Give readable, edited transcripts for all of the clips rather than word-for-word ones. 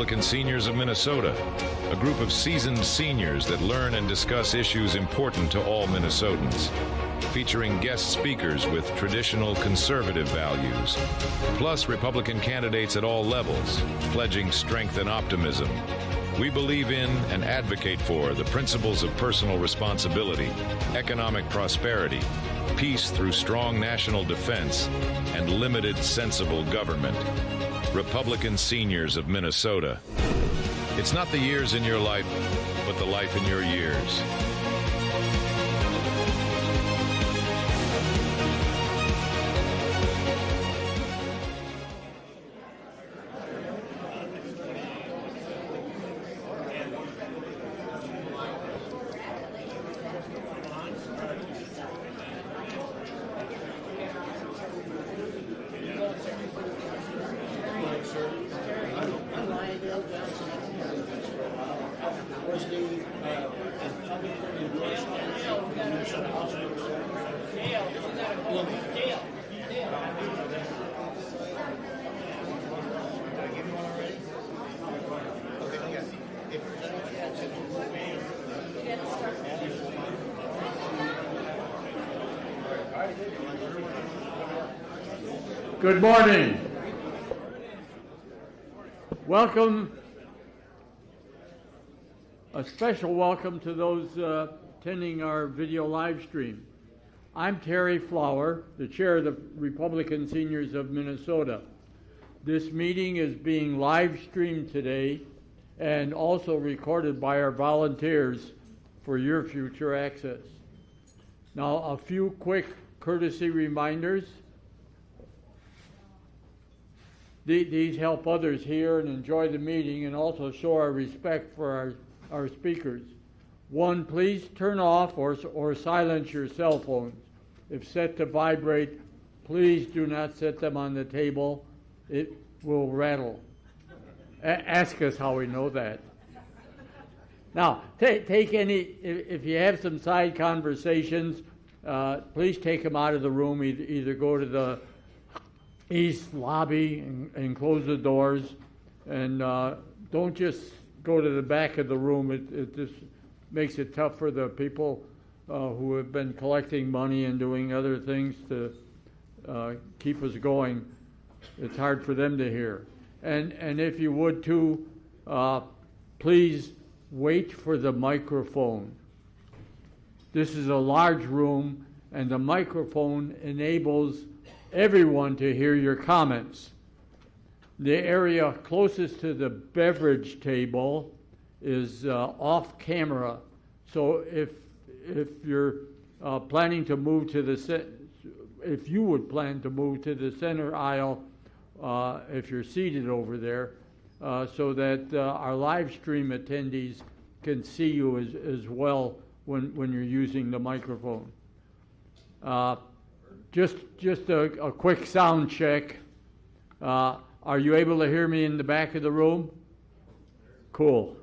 Republican Seniors of Minnesota, a group of seasoned seniors that learn and discuss issues important to all Minnesotans, featuring guest speakers with traditional conservative values, plus Republican candidates at all levels, pledging strength and optimism. We believe in and advocate for the principles of personal responsibility, economic prosperity, peace through strong national defense, and limited, sensible government. Republican Seniors of Minnesota. It's not the years in your life, but the life in your years. Good morning. Welcome, a special welcome to those attending our video live stream. I'm Terry Flower, the chair of the Republican Seniors of Minnesota. This meeting is being live streamed today and also recorded by our volunteers for your future access. Now, a few quick courtesy reminders. These help others hear and enjoy the meeting and also show our respect for our speakers. One, please turn off or silence your cell phones. If set to vibrate, please do not set them on the table. It will rattle. Ask us how we know that. Now, take any, if you have some side conversations, please take them out of the room. Either go to the east lobby and close the doors, and don't just go to the back of the room. It just makes it tough for the people who have been collecting money and doing other things to keep us going. It's hard for them to hear. And if you would too, please wait for the microphone. This is a large room, and the microphone enables everyone to hear your comments. The area closest to the beverage table is off camera. So if you're planning to move to if you would plan to move to the center aisle, if you're seated over there, so that our live stream attendees can see you as well when you're using the microphone. Just a quick sound check. Are you able to hear me in the back of the room? Cool.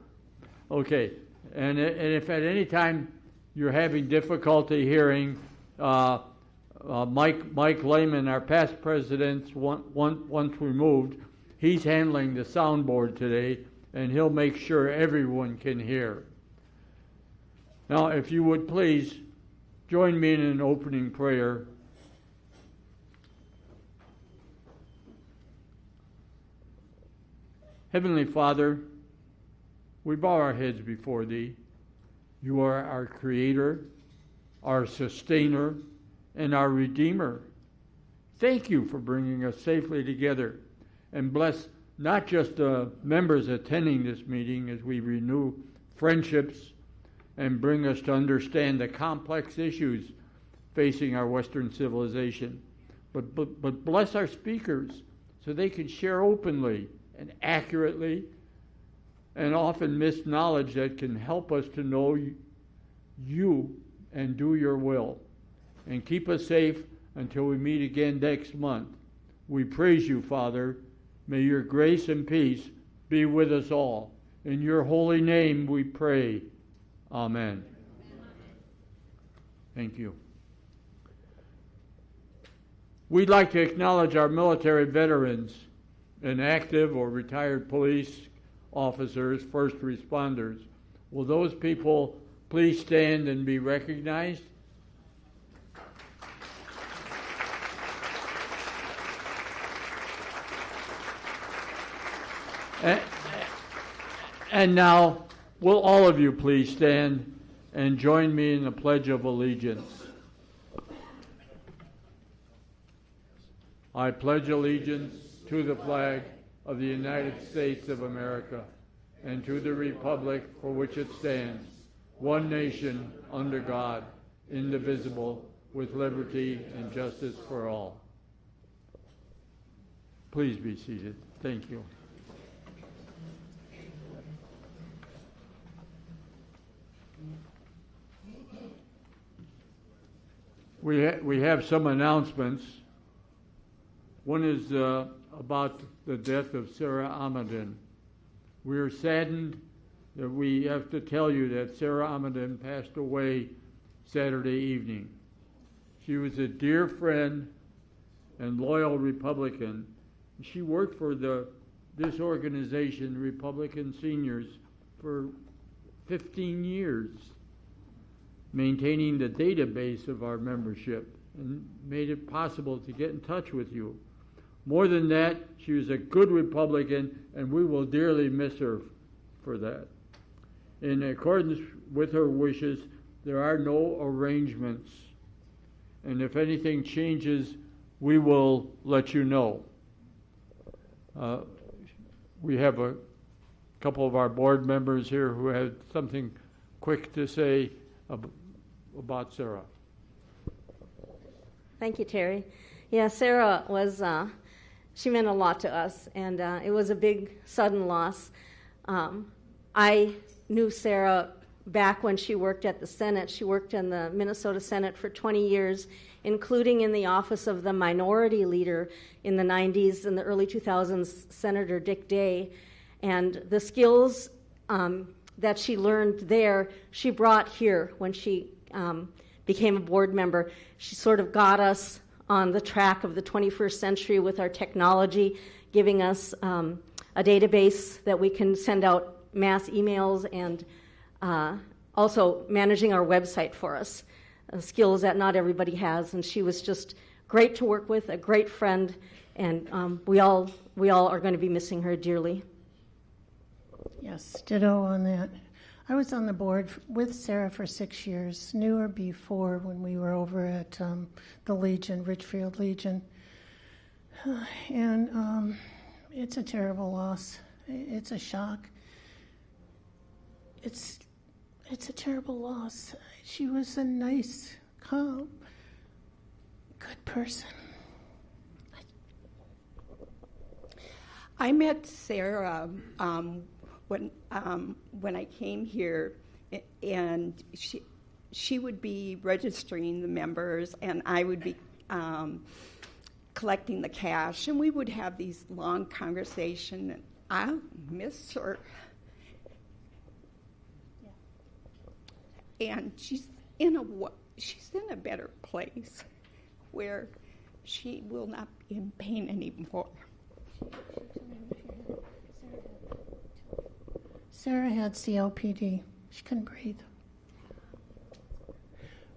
Okay. And if at any time you're having difficulty hearing, Mike Lehman, our past president, once removed, he's handling the soundboard today, and he'll make sure everyone can hear. Now, if you would please join me in an opening prayer. Heavenly Father, we bow our heads before Thee. You are our Creator, our Sustainer, and our Redeemer. Thank you for bringing us safely together, and bless not just the members attending this meeting as we renew friendships and bring us to understand the complex issues facing our Western civilization, but bless our speakers so they can share openly and accurately, and often missed knowledge that can help us to know you and do your will. And keep us safe until we meet again next month. We praise you, Father. May your grace and peace be with us all. In your holy name we pray. Amen. Thank you. We'd like to acknowledge our military veterans and active or retired police officers, first responders. Will those people please stand and be recognized? And now, will all of you please stand and join me in the Pledge of Allegiance? I pledge allegiance to the flag of the United States of America and to the republic for which it stands, one nation under God, indivisible, with liberty and justice for all. Please be seated. Thank you. We have some announcements. One is about the death of Sara Amaden. We are saddened that we have to tell you that Sara Amaden passed away Saturday evening. She was a dear friend and loyal Republican. She worked for this organization, Republican Seniors, for 15 years, maintaining the database of our membership and made it possible to get in touch with you. More than that, she was a good Republican, and we will dearly miss her for that. In accordance with her wishes, there are no arrangements, and if anything changes, we will let you know. We have a couple of our board members here who had something quick to say about Sara. Thank you, Terry. Yeah, Sara was, she meant a lot to us, and it was a big, sudden loss. I knew Sara back when she worked at the Senate. She worked in the Minnesota Senate for 20 years, including in the office of the minority leader in the 90s and the early 2000s, Senator Dick Day. And the skills that she learned there, she brought here when she became a board member. She sort of got us on the track of the 21st century with our technology, giving us a database that we can send out mass emails and also managing our website for us, skills that not everybody has. And she was just great to work with, a great friend, and we all are going to be missing her dearly. Yes, ditto on that. I was on the board with Sara for 6 years, knew her before when we were over at the Legion, Richfield Legion. And it's a terrible loss. It's a shock. It's a terrible loss. She was a nice, calm, good person. I met Sara when I came here, and she would be registering the members, and I would be collecting the cash, and we would have these long conversations. And I miss her. And she's in a better place where she will not be in pain anymore. Sara had COPD. She couldn't breathe.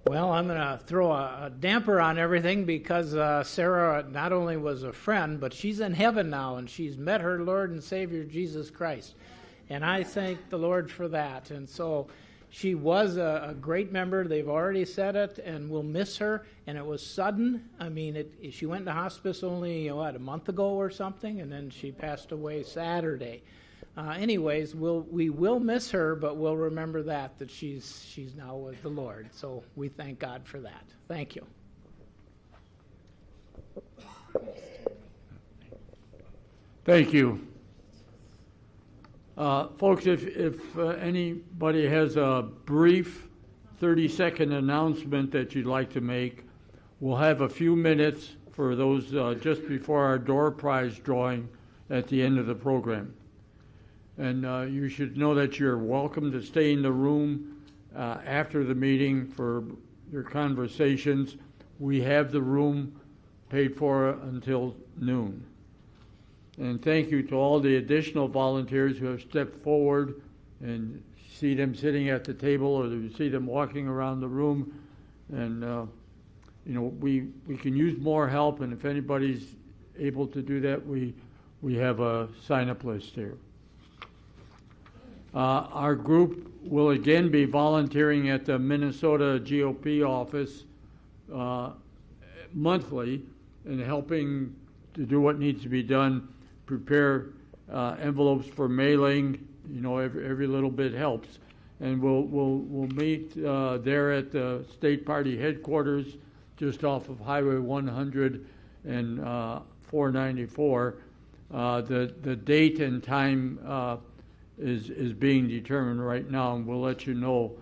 Well, I'm going to throw a damper on everything because Sara not only was a friend, but she's in heaven now, and she's met her Lord and Savior, Jesus Christ. And I thank the Lord for that. And so she was a great member. They've already said it, and we'll miss her. And it was sudden. I mean, she went to hospice only, a month ago or something, and then she passed away Saturday. Anyways, we will miss her, but we'll remember that she's now with the Lord. So we thank God for that. Thank you. Thank you. Folks, if anybody has a brief 30-second announcement that you'd like to make, we'll have a few minutes for those just before our door prize drawing at the end of the program. And you should know that you're welcome to stay in the room after the meeting for your conversations. We have the room paid for until noon. And thank you to all the additional volunteers who have stepped forward, and see them sitting at the table or you see them walking around the room. And, we can use more help, and if anybody's able to do that, we have a sign-up list here. Our group will again be volunteering at the Minnesota GOP office monthly and helping to do what needs to be done, prepare envelopes for mailing. Every little bit helps. And we'll meet there at the state party headquarters just off of Highway 100 and 494. The date and time is being determined right now, and we'll let you know.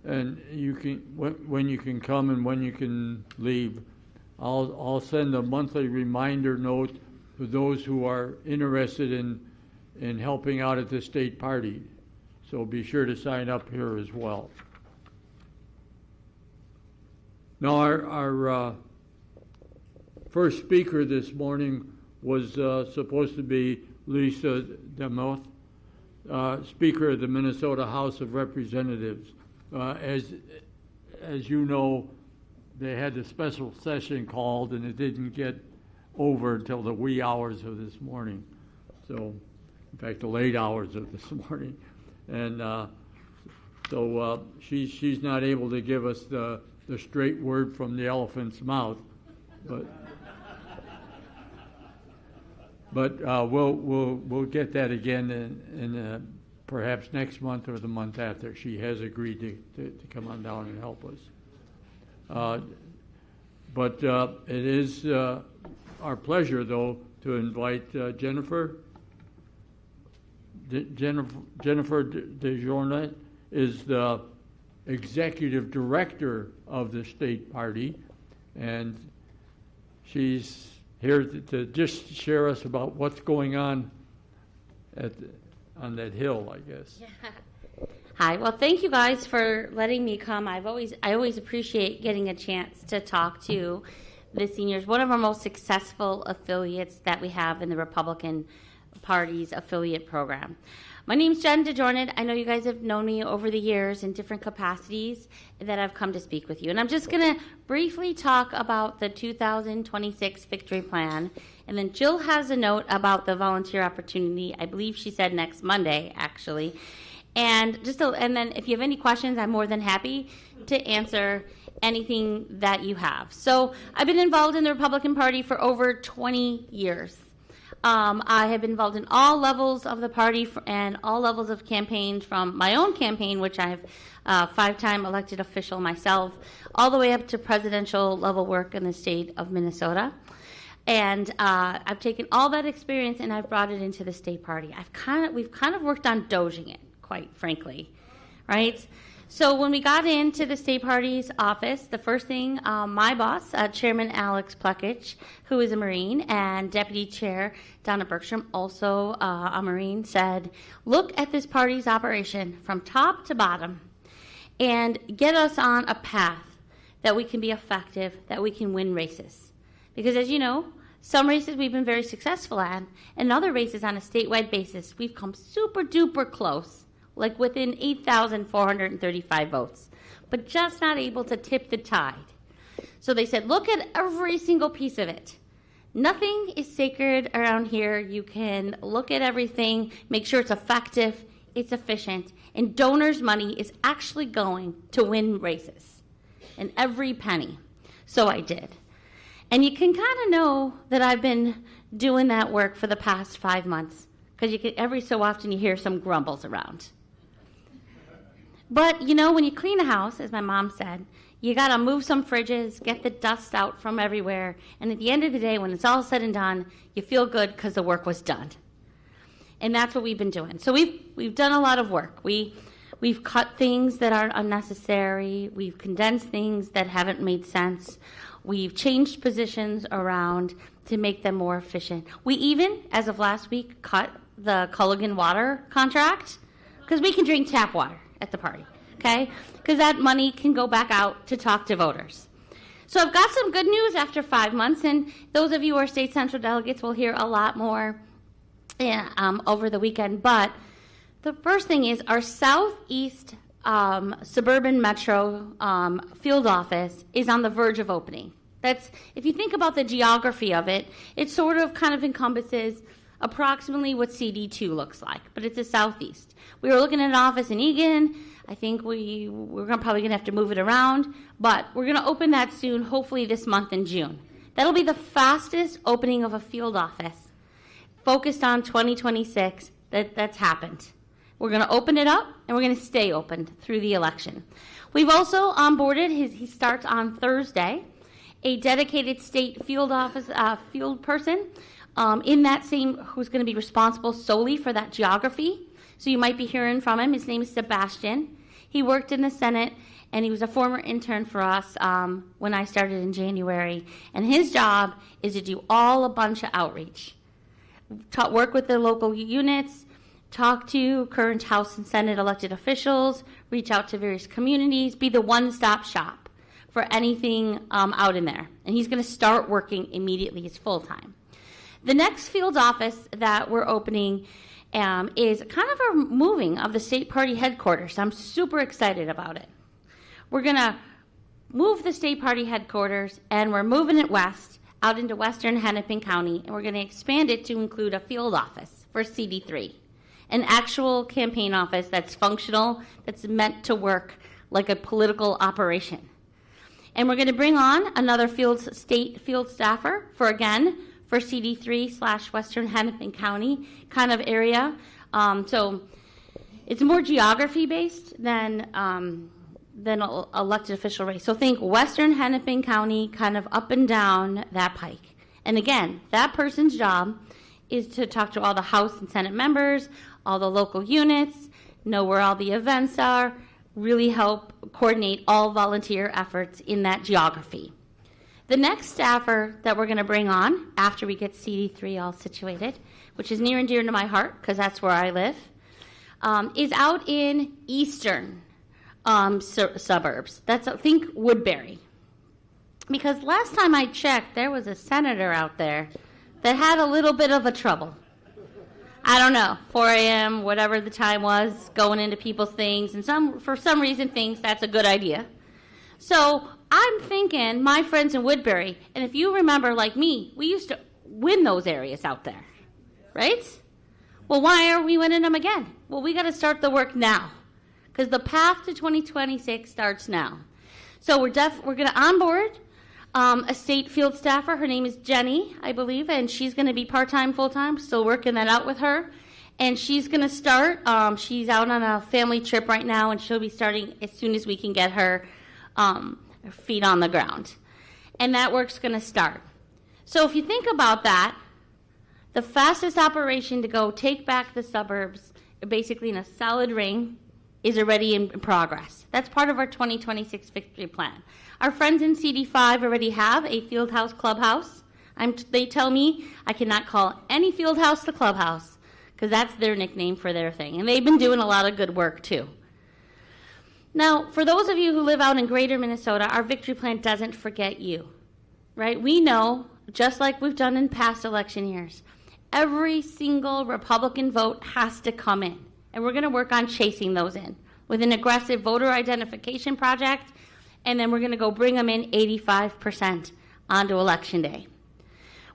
And you can when you can come and when you can leave. I'll send a monthly reminder note to those who are interested in helping out at the state party. So be sure to sign up here as well. Now our first speaker this morning was supposed to be Lisa DeMoth, Speaker of the Minnesota House of Representatives. As you know, they had a special session called, and it didn't get over until the wee hours of this morning. So, in fact, the late hours of this morning. And so she's not able to give us the straight word from the elephant's mouth. But we'll get that again in perhaps next month or the month after. She has agreed to come on down and help us. But it is our pleasure, though, to invite Jennifer DeJournett is the executive director of the state party, and she's here to just share us about what's going on on that hill, I guess. Hi. Well, thank you guys for letting me come. I always appreciate getting a chance to talk to the seniors. One of our most successful affiliates that we have in the Republican Party's affiliate program. My name's Jen DeJournett. I know you guys have known me over the years in different capacities that I've come to speak with you. And I'm just going to briefly talk about the 2026 Victory Plan. And then Jill has a note about the volunteer opportunity. I believe she said next Monday, actually. And then if you have any questions, I'm more than happy to answer anything that you have. So I've been involved in the Republican Party for over 20 years. I have been involved in all levels of the party and all levels of campaigns, from my own campaign, which I've 5-time elected official myself, all the way up to presidential level work in the state of Minnesota. And I've taken all that experience and I've brought it into the state party. We've kind of worked on doging it, quite frankly, right? So when we got into the state party's office, the first thing my boss, Chairman Alex Plekich, who is a Marine, and Deputy Chair Donna Bergstrom, also a Marine, said, look at this party's operation from top to bottom and get us on a path that we can be effective, that we can win races. Because as you know, some races we've been very successful at, and other races on a statewide basis, we've come super duper close, like within 8,435 votes, but just not able to tip the tide. So they said, look at every single piece of it. Nothing is sacred around here. You can look at everything, make sure it's effective, it's efficient, and donors' money is actually going to win races, and every penny. So I did. And you can kind of know that I've been doing that work for the past 5 months, because every so often you hear some grumbles around. But, when you clean a house, as my mom said, you got to move some fridges, get the dust out from everywhere, and at the end of the day, when it's all said and done, you feel good because the work was done. And that's what we've been doing. So we've done a lot of work. We've cut things that are unnecessary. We've condensed things that haven't made sense. We've changed positions around to make them more efficient. We even, as of last week, cut the Culligan water contract because we can drink tap water at the party, okay? Because that money can go back out to talk to voters. So I've got some good news after 5 months, and those of you who are state central delegates will hear a lot more over the weekend. But the first thing is our southeast suburban metro field office is on the verge of opening. That's, if you think about the geography of it, it sort of kind of encompasses approximately what CD2 looks like, but it's the southeast. We were looking at an office in Egan. I think we're probably going to have to move it around, but we're going to open that soon, hopefully this month in June. That'll be the fastest opening of a field office focused on 2026 that's happened. We're going to open it up, and we're going to stay open through the election. We've also onboarded, he starts on Thursday, a dedicated state field office field person in that same, who's going to be responsible solely for that geography. So you might be hearing from him. His name is Sebastian. He worked in the Senate, and he was a former intern for us when I started in January. And his job is to do a bunch of outreach. Work with the local units, talk to current House and Senate elected officials, reach out to various communities, be the one-stop shop for anything out in there. And he's going to start working immediately. He's full-time. The next field office that we're opening is kind of a moving of the state party headquarters. I'm super excited about it. We're going to move the state party headquarters, and we're moving it west, out into western Hennepin County, and we're going to expand it to include a field office for CD3, an actual campaign office that's functional, that's meant to work like a political operation. And we're going to bring on another state field staffer for CD3 / Western Hennepin County kind of area. So it's more geography based than elected official race. So think Western Hennepin County, kind of up and down that pike. And again, that person's job is to talk to all the House and Senate members, all the local units, know where all the events are, really help coordinate all volunteer efforts in that geography. The next staffer that we're going to bring on after we get CD3 all situated, which is near and dear to my heart because that's where I live, is out in eastern suburbs. That's, I think, Woodbury. Because last time I checked, there was a senator out there that had a little bit of a trouble. I don't know, 4 a.m., whatever the time was, going into people's things, and for some reason thinks that's a good idea. So I'm thinking, my friends in Woodbury, and if you remember, like me, we used to win those areas out there, right? Well, why are we winning them again? Well, we got to start the work now, because the path to 2026 starts now. So we're going to onboard a state field staffer. Her name is Jenny, I believe, and she's going to be part-time, full-time, still working that out with her. And she's going to start. She's out on a family trip right now, and she'll be starting as soon as we can get her feet on the ground. And that work's going to start. So if you think about that, the fastest operation to go take back the suburbs, basically in a solid ring, is already in progress. That's part of our 2026 victory plan. Our friends in CD5 already have a field house clubhouse. They tell me I cannot call any field house the clubhouse because that's their nickname for their thing. And they've been doing a lot of good work too. Now, for those of you who live out in greater Minnesota, our victory plan doesn't forget you, right? We know, just like we've done in past election years, every single Republican vote has to come in. And we're going to work on chasing those in with an aggressive voter identification project, and then we're going to go bring them in 85% onto Election Day.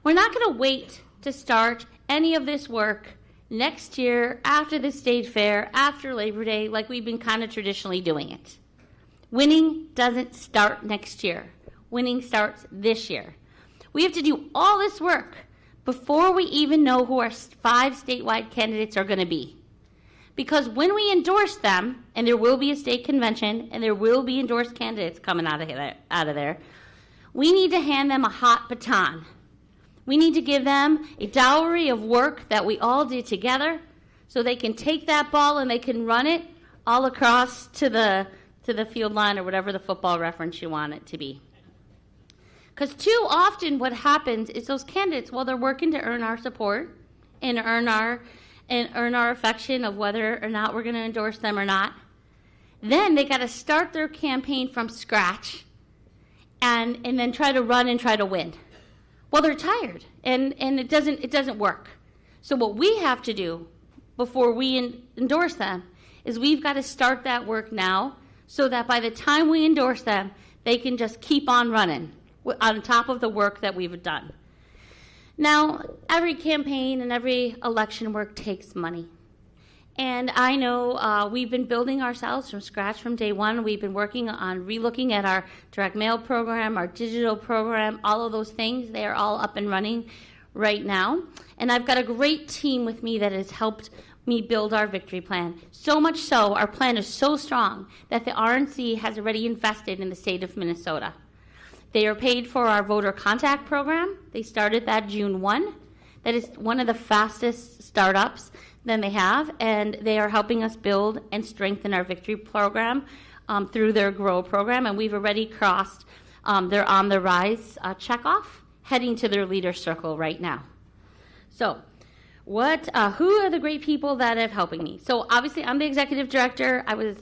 We're not going to wait to start any of this work next year, after the state fair, after Labor Day, like we've been kind of traditionally doing it. Winning doesn't start next year. Winning starts this year. We have to do all this work before we even know who our 5 statewide candidates are going to be. Because when we endorse them, and there will be a state convention, and there will be endorsed candidates coming out of there, we need to hand them a hot baton. We need to give them a dowry of work that we all did together so they can take that ball and they can run it all across to the field line or whatever the football reference you want it to be. Because too often what happens is those candidates, while they're working to earn our support and earn our affection of whether or not we're going to endorse them or not, then they got to start their campaign from scratch and then try to run and try to win. Well, they're tired, and it doesn't work. So what we have to do before we endorse them is we've got to start that work now so that by the time we endorse them, they can just keep on running on top of the work that we've done. Now, every campaign and every election work takes money. And I know we've been building ourselves from scratch from day one. We've been working on relooking at our direct mail program, our digital program, all of those things. They are all up and running right now. And I've got a great team with me that has helped me build our victory plan. So much so, our plan is so strong that the RNC has already invested in the state of Minnesota. They are paid for our voter contact program. They started that June 1. That is one of the fastest startups that they have, and they are helping us build and strengthen our victory program through their GROW program, and we've already crossed their On the Rise checkoff, heading to their leader circle right now. So, who are the great people that have helping me? So obviously I'm the executive director. I was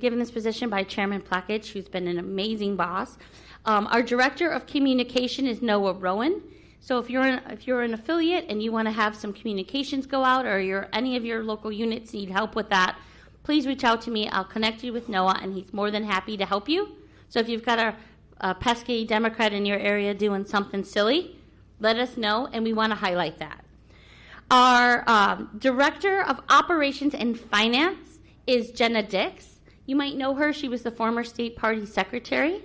given this position by Chairman Plakage, who's been an amazing boss. Our director of communication is Noah Rowan. So if you're an affiliate and you want to have some communications go out, or any of your local units need help with that, please reach out to me. I'll connect you with Noah, and he's more than happy to help you. So if you've got a pesky Democrat in your area doing something silly, let us know, and we want to highlight that. Our Director of Operations and Finance is Jenna Dix. You might know her. She was the former state party secretary.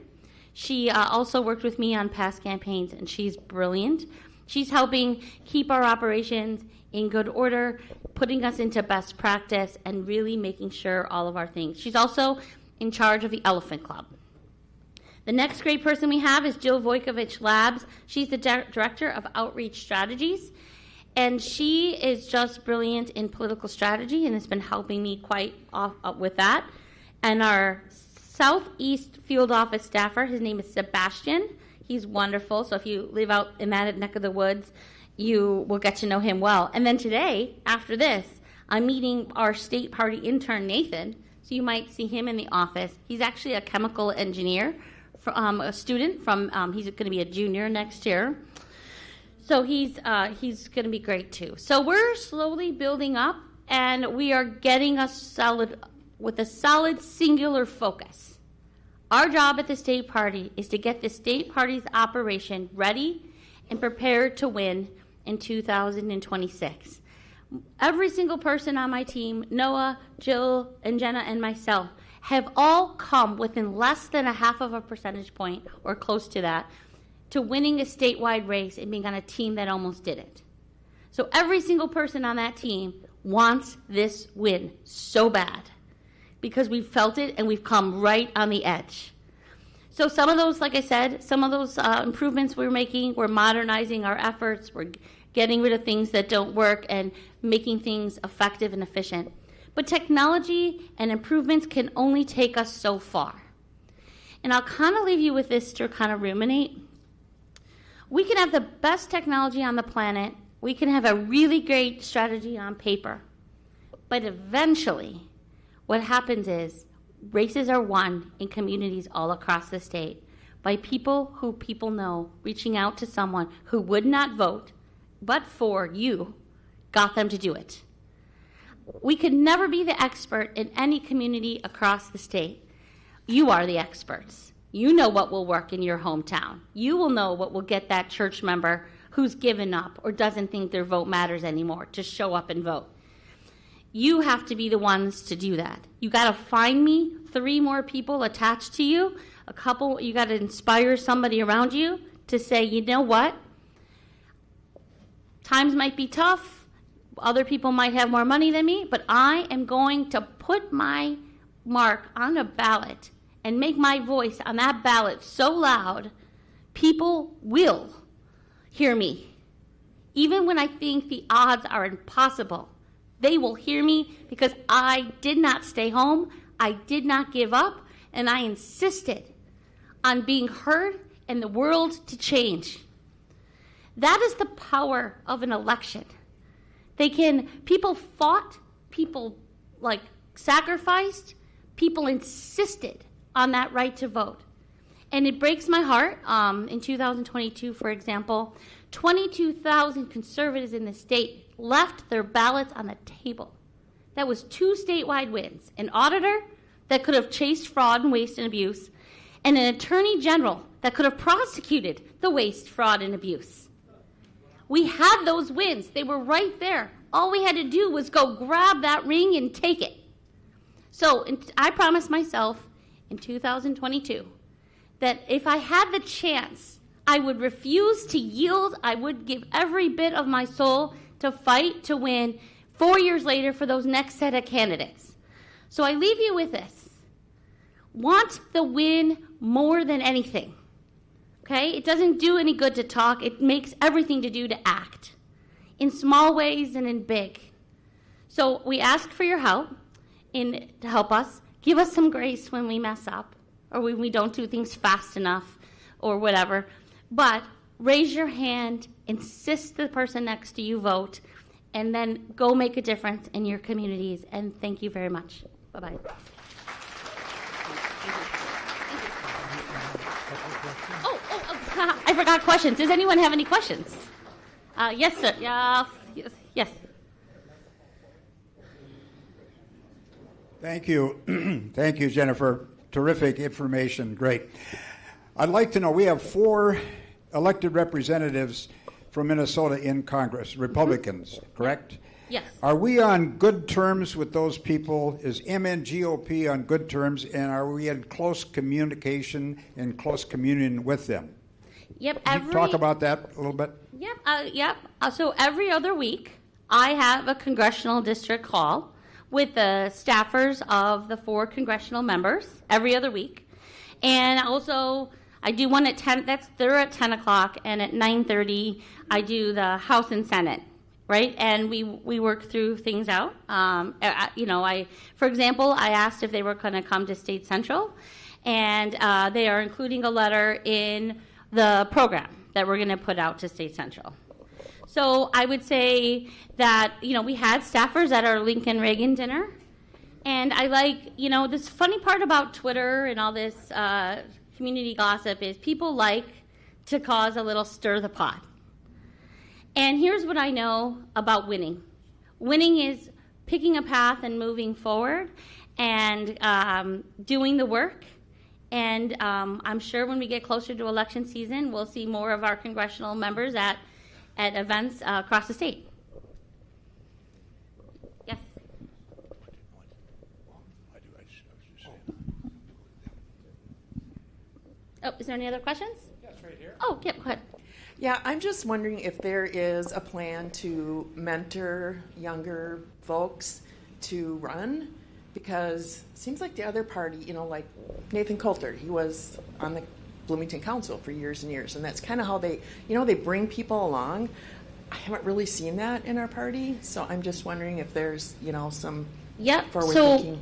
She also worked with me on past campaigns, and she's brilliant. She's helping keep our operations in good order, putting us into best practice, and really making sure all of our things. She's also in charge of the Elephant Club. The next great person we have is Jill Vojkovic Labs. She's the Director of Outreach Strategies. And she is just brilliant in political strategy and has been helping me quite with that. And our Southeast Field Office staffer, his name is Sebastian. He's wonderful. So if you live out in that neck of the woods, you will get to know him well. And then today, after this, I'm meeting our state party intern, Nathan. So you might see him in the office. He's actually a chemical engineer, a student from, he's going to be a junior next year. So he's going to be great too. So we're slowly building up, and we are getting us solid with a solid singular focus. Our job at the state party is to get the state party's operation ready and prepared to win in 2026. Every single person on my team, Noah, Jill, and Jenna, and myself, have all come within less than a half of a percentage point, or close to that, to winning a statewide race and being on a team that almost did it. So every single person on that team wants this win so bad because we've felt it and we've come right on the edge. So some of those, like I said, some of those improvements we're making, we're modernizing our efforts, we're getting rid of things that don't work and making things effective and efficient. But technology and improvements can only take us so far. And I'll kind of leave you with this to kind of ruminate. We can have the best technology on the planet. We can have a really great strategy on paper. But eventually, what happens is races are won in communities all across the state by people who people know reaching out to someone who would not vote, but for you, got them to do it. We could never be the expert in any community across the state. You are the experts. You know what will work in your hometown. You will know what will get that church member who's given up or doesn't think their vote matters anymore to show up and vote. You have to be the ones to do that. You got to find me 3 more people attached to you, a couple. You got to inspire somebody around you to say, you know what? Times might be tough. Other people might have more money than me, but I am going to put my mark on a ballot and make my voice on that ballot so loud, people will hear me. Even when I think the odds are impossible, they will hear me because I did not stay home, I did not give up, and I insisted on being heard and the world to change. That is the power of an election. People fought, people sacrificed, people insisted on that right to vote. And it breaks my heart. In 2022, for example, 22,000 conservatives in the state left their ballots on the table. That was 2 statewide wins. An auditor that could have chased fraud and waste and abuse, and an attorney general that could have prosecuted the waste, fraud, and abuse. We had those wins. They were right there. All we had to do was go grab that ring and take it. So I promised myself in 2022 that if I had the chance, I would refuse to yield. I would give every bit of my soul to fight to win 4 years later for those next set of candidates. So I leave you with this. Want the win more than anything. Okay? It doesn't do any good to talk. It makes everything to do to act. In small ways and in big. So we ask for your help to help us. Give us some grace when we mess up or when we don't do things fast enough or whatever. But raise your hand, insist the person next to you vote, and then go make a difference in your communities. And thank you very much. Bye-bye. I forgot questions. Does anyone have any questions? Yes, sir. Yes. Thank you. Thank you, Jennifer. Terrific information. Great. I'd like to know, we have 4 elected representatives from Minnesota in Congress, Republicans, correct? Yes. Are we on good terms with those people? Is MNGOP on good terms, and are we in close communication and close communion with them? Yep. Can you talk about that a little bit? Yep. So every other week, I have a congressional district call with the staffers of the 4 congressional members every other week. And also, I do one at 10, they're at 10 o'clock, and at 9:30, I do the House and Senate, right? And we work through things out. For example, I asked if they were going to come to State Central, and they are including a letter in the program that we're going to put out to State Central. So I would say that, we had staffers at our Lincoln Reagan dinner. And I like, this funny part about Twitter and all this community gossip is people like to cause a little stir the pot. And here's what I know about winning. Winning is picking a path and moving forward and doing the work. And I'm sure when we get closer to election season, we'll see more of our congressional members at events across the state. Yes? Oh, is there any other questions? Yes, right here. Oh, yeah, go ahead. Yeah, I'm just wondering if there is a plan to mentor younger folks to run, because it seems like the other party, like Nathan Coulter, he was on the Bloomington Council for years and years, and that's kind of how they bring people along. I haven't really seen that in our party, so I'm just wondering if there's, some forward thinking.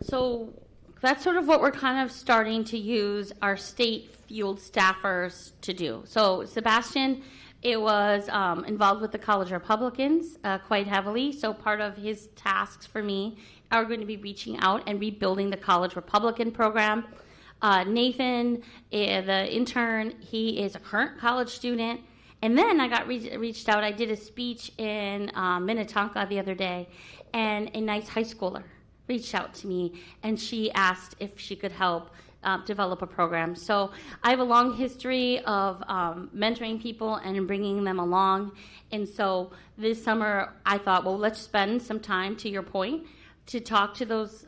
So that's sort of what we're kind of starting to use our state field staffers to do. So Sebastian, it was involved with the College Republicans quite heavily, so part of his tasks for me are going to be reaching out and rebuilding the College Republican program. Nathan, the intern, he is a current college student. And then I got reached out. I did a speech in Minnetonka the other day, and a nice high schooler reached out to me, and she asked if she could help develop a program. So I have a long history of mentoring people and bringing them along. And so this summer I thought, well, let's spend some time, to your point, to talk to those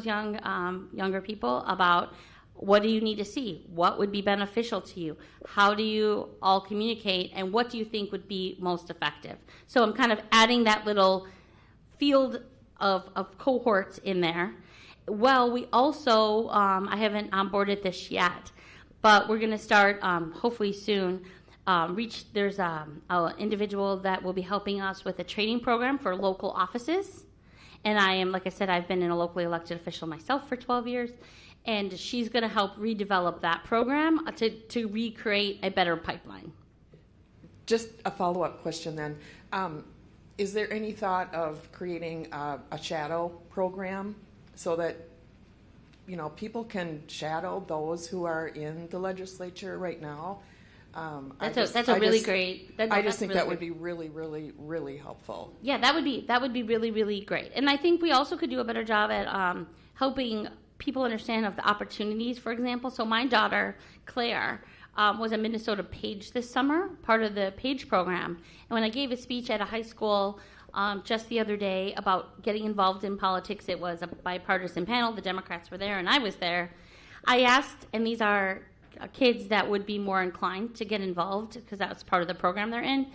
younger people about what do you need to see, what would be beneficial to you, how do you all communicate, and what do you think would be most effective. So I'm kind of adding that little field of cohorts in there. Well, we also, I haven't onboarded this yet, but we're going to start hopefully soon. There's an individual that will be helping us with a training program for local offices. And I am, like I said, I've been a locally elected official myself for 12 years. And she's going to help redevelop that program to recreate a better pipeline. Just a follow-up question then. Is there any thought of creating a shadow program so that, people can shadow those who are in the legislature right now? That's a really great. I just think that would be really, really, really helpful. Yeah, that would be really, really great. And I think we also could do a better job at helping people understand of the opportunities. For example, so my daughter Claire was a Minnesota Page this summer, part of the Page program. And when I gave a speech at a high school just the other day about getting involved in politics, it was a bipartisan panel. The Democrats were there, and I was there. I asked, and these are kids that would be more inclined to get involved because that was part of the program they're in.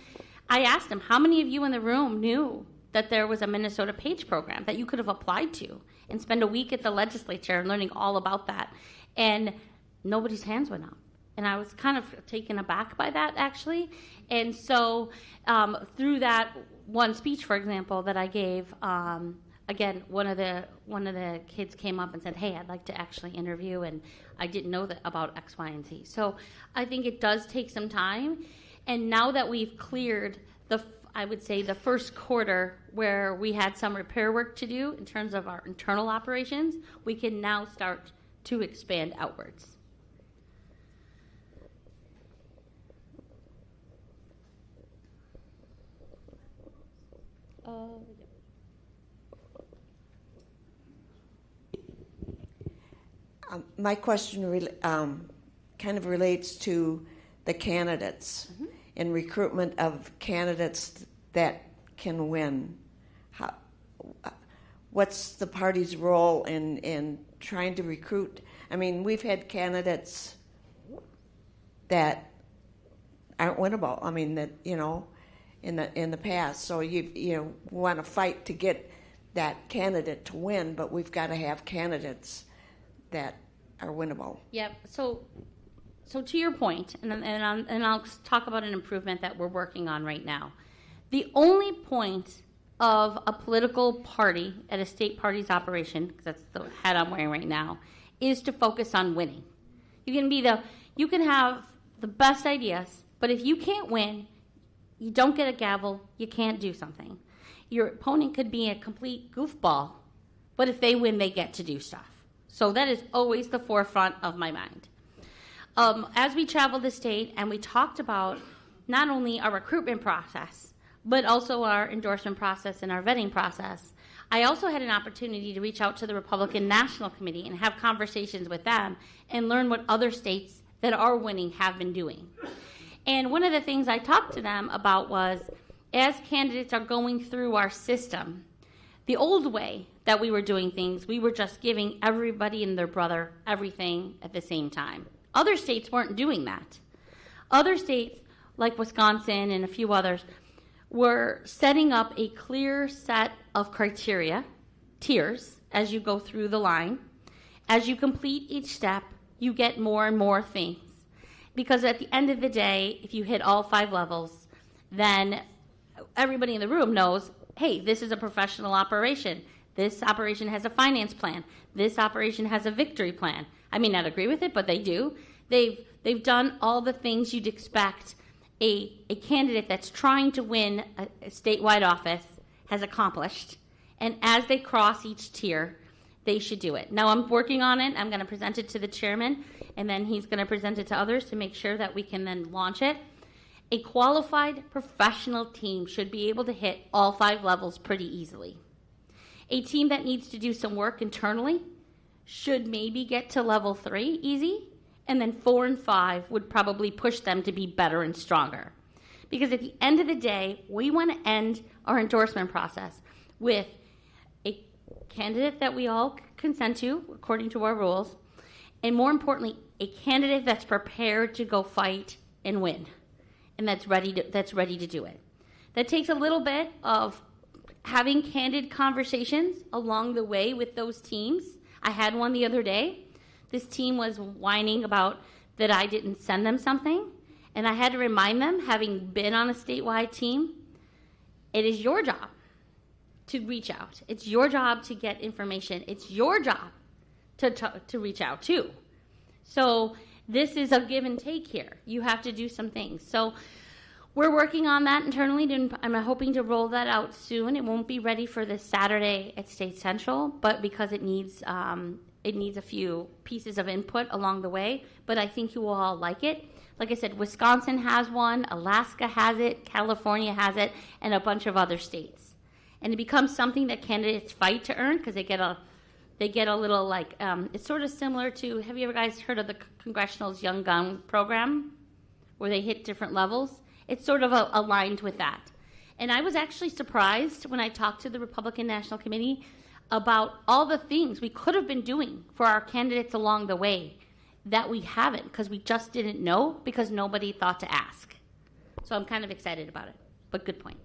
I asked them, how many of you in the room knew that there was a Minnesota Page program that you could have applied to and spend a week at the legislature and learning all about that? And nobody's hands went up. And I was kind of taken aback by that, actually. And so through that one speech, for example, that I gave, again, one of the kids came up and said, hey, I'd like to actually interview, and I didn't know that about X, Y, and Z. So I think it does take some time. And now that we've cleared I would say the first quarter where we had some repair work to do in terms of our internal operations, we can now start to expand outwards. My question kind of relates to the candidates and recruitment of candidates that can win. What's the party's role in trying to recruit? I mean, we've had candidates that aren't winnable. I mean, that in the past. So you want to fight to get that candidate to win, but we've got to have candidates that are winnable. Yep. So to your point, and I'll talk about an improvement that we're working on right now. The only point of a political party at a state party's operation, because that's the hat I'm wearing right now, is to focus on winning. You can have the best ideas, but if you can't win, you don't get a gavel, you can't do something. Your opponent could be a complete goofball, but if they win, they get to do stuff. So that is always the forefront of my mind. As we traveled the state and we talked about not only our recruitment process, but also our endorsement process and our vetting process, I also had an opportunity to reach out to the Republican National Committee and have conversations with them and learn what other states that are winning have been doing. And one of the things I talked to them about was, as candidates are going through our system, the old way that we were doing things, we were just giving everybody and their brother everything at the same time. Other states weren't doing that. Other states, like Wisconsin and a few others, were setting up a clear set of criteria, tiers, as you go through the line. As you complete each step, you get more and more things. Because at the end of the day, if you hit all 5 levels, then everybody in the room knows, hey, this is a professional operation. This operation has a finance plan. This operation has a victory plan. I may not agree with it, but they do. They've done all the things you'd expect a candidate that's trying to win a statewide office has accomplished. And as they cross each tier, they should do it. Now I'm working on it. I'm going to present it to the chairman, and then he's going to present it to others to make sure that we can then launch it. A qualified professional team should be able to hit all 5 levels pretty easily. A team that needs to do some work internally should maybe get to level 3 easy, and then 4 and 5 would probably push them to be better and stronger. Because at the end of the day, we want to end our endorsement process with a candidate that we all consent to according to our rules, and more importantly, a candidate that's prepared to go fight and win, and that's ready to do it. That takes a little bit of having candid conversations along the way with those teams. I had one the other day. This team was whining about that I didn't send them something, and I had to remind them, having been on a statewide team, it is your job to reach out. It's your job to get information. It's your job to reach out too. So this is a give and take here. You have to do some things. So we're working on that internally, and I'm hoping to roll that out soon. It won't be ready for this Saturday at State Central, but because it needs a few pieces of input along the way. But I think you will all like it. Like I said, Wisconsin has one, Alaska has it, California has it, and a bunch of other states. And it becomes something that candidates fight to earn because they get a little like, it's sort of similar to, have you ever guys heard of the Congressional's Young Gun program where they hit different levels? It's sort of aligned with that. And I was actually surprised when I talked to the Republican National Committee about all the things we could have been doing for our candidates along the way that we haven't because we just didn't know because nobody thought to ask. So I'm kind of excited about it, but good point.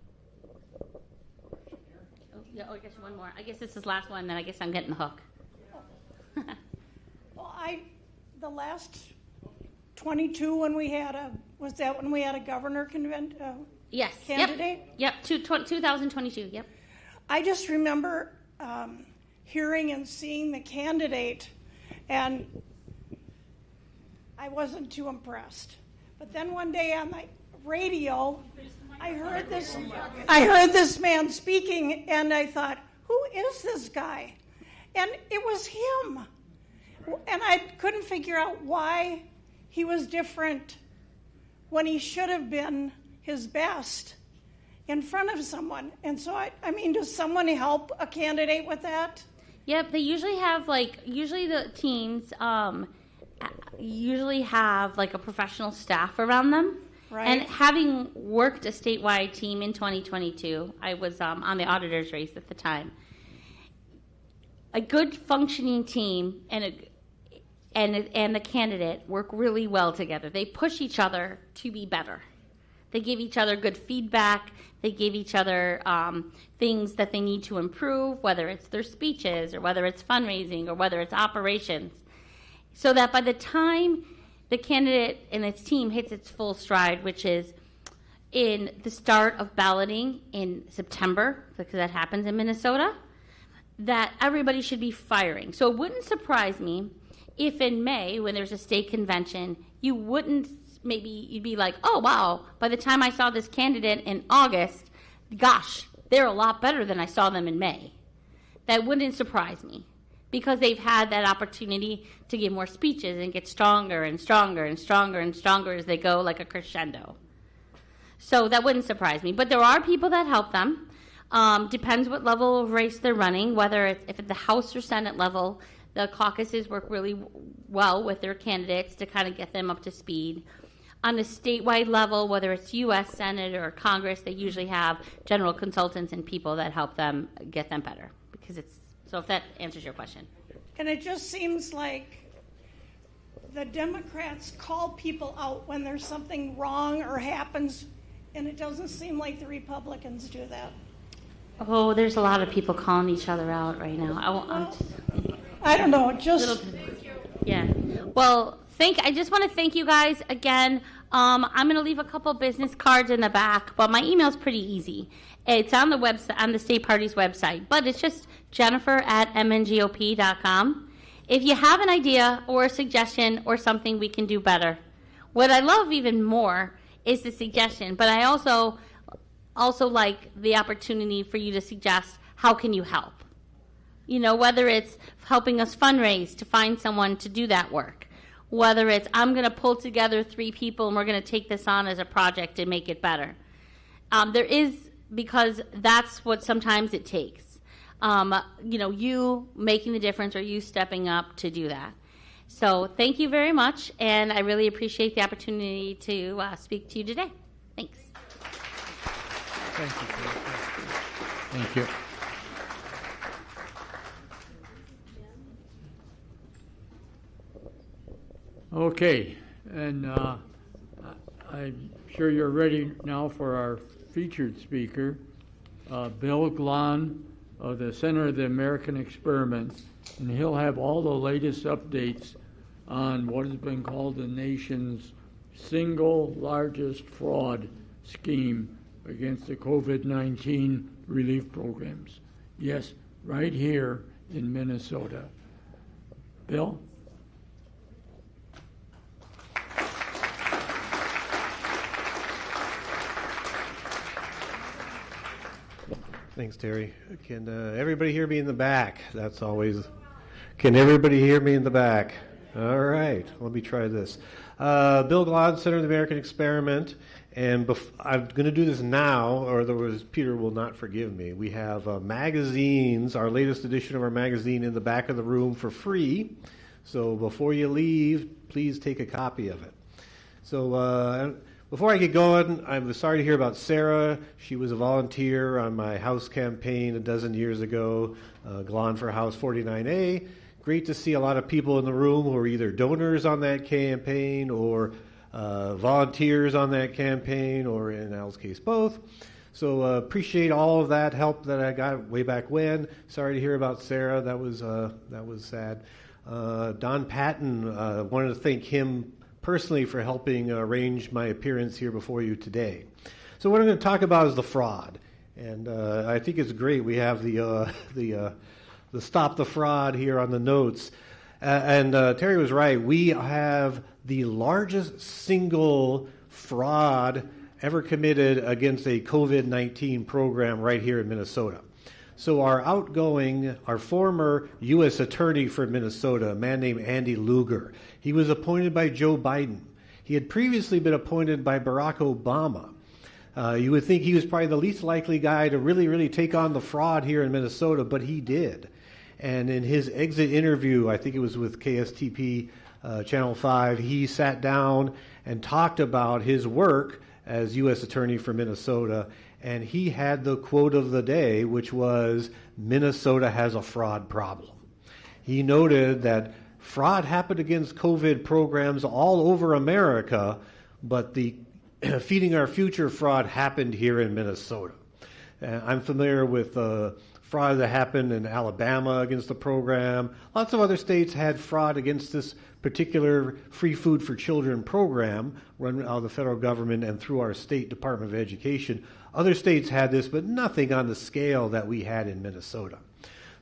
I guess one more. I guess this is the last one, then I guess I'm getting the hook. Well, the last 22 when we had was that when we had a governor yes. candidate? Yep. 2022. Yep. I just remember hearing and seeing the candidate, and I wasn't too impressed. But then one day on the radio, I heard this man speaking, and I thought, who is this guy? And it was him. And I couldn't figure out why he was different when he should have been his best in front of someone. And so, I mean, does someone help a candidate with that? Yep, they usually have, usually the teams usually have, a professional staff around them. Right. And having worked a statewide team in 2022, I was on the auditor's race at the time. A good functioning team and the candidate work really well together. They push each other to be better. They give each other good feedback. They give each other things that they need to improve, whether it's their speeches or whether it's fundraising or whether it's operations, so that by the time the candidate and its team hits its full stride, which is in the start of balloting in September, because that happens in Minnesota, that everybody should be firing. So it wouldn't surprise me if in May, when there's a state convention, you'd be like, oh, wow, by the time I saw this candidate in August, gosh, they're a lot better than I saw them in May. That wouldn't surprise me because they've had that opportunity to give more speeches and get stronger and stronger and stronger and stronger as they go like a crescendo. So that wouldn't surprise me. But there are people that help them. Depends what level of race they're running, whether it's if at the House or Senate level, the caucuses work really well with their candidates to kind of get them up to speed. On the statewide level, whether it's U.S. Senate or Congress, they usually have general consultants and people that help them get them better. So if that answers your question. And it just seems like the Democrats call people out when there's something wrong or happens, and it doesn't seem like the Republicans do that. Oh, there's a lot of people calling each other out right now. I don't know. Just yeah. Well, I just want to thank you guys again. I'm going to leave a couple business cards in the back, but my email's pretty easy. It's on the website, on the state party's website, but it's just Jennifer@MNGOP.com. If you have an idea or a suggestion or something we can do better, what I love even more is the suggestion, but I also like the opportunity for you to suggest how can you help. You know, whether it's helping us fundraise to find someone to do that work, whether it's I'm going to pull together 3 people and we're going to take this on as a project and make it better. Because that's what sometimes it takes. You making the difference or you stepping up to do that. So thank you very much, and I really appreciate the opportunity to speak to you today. Thanks. Thank you. Thank you. Okay, and I'm sure you're ready now for our featured speaker, Bill Glahn of the Center of the American Experiment, and he'll have all the latest updates on what has been called the nation's single largest fraud scheme against the COVID-19 relief programs. Yes, right here in Minnesota. Bill? Thanks, Terry. Can everybody hear me in the back? That's always. Can everybody hear me in the back? All right, let me try this. Bill Glahn, Center of the American Experiment, and I'm going to do this now, or otherwise Peter will not forgive me. We have magazines, our latest edition of our magazine, in the back of the room for free. So before you leave, please take a copy of it. So before I get going, I'm sorry to hear about Sara. She was a volunteer on my House campaign a dozen years ago, Glahn for House 49A. Great to see a lot of people in the room who are either donors on that campaign or volunteers on that campaign, or in Al's case, both. So appreciate all of that help that I got way back when. Sorry to hear about Sara. That was sad. Don Patton, wanted to thank him personally for helping arrange my appearance here before you today. So what I'm going to talk about is the fraud, and I think it's great. We have the Stop the Fraud here on the notes. And Terry was right. We have the largest single fraud ever committed against a COVID-19 program right here in Minnesota. So our former U.S. Attorney for Minnesota, a man named Andy Lugar, he was appointed by Joe Biden. He had previously been appointed by Barack Obama. You would think he was probably the least likely guy to really take on the fraud here in Minnesota, but he did. And in his exit interview, I think it was with KSTP Channel 5, he sat down and talked about his work as U.S. Attorney for Minnesota, and he had the quote of the day, which was, "Minnesota has a fraud problem." He noted that fraud happened against COVID programs all over America, but the Feeding Our Future fraud happened here in Minnesota. I'm familiar with fraud that happened in Alabama against the program. Lots of other states had fraud against this particular Free Food for Children program run out of the federal government and through our state Department of Education. Other states had this, but nothing on the scale that we had in Minnesota.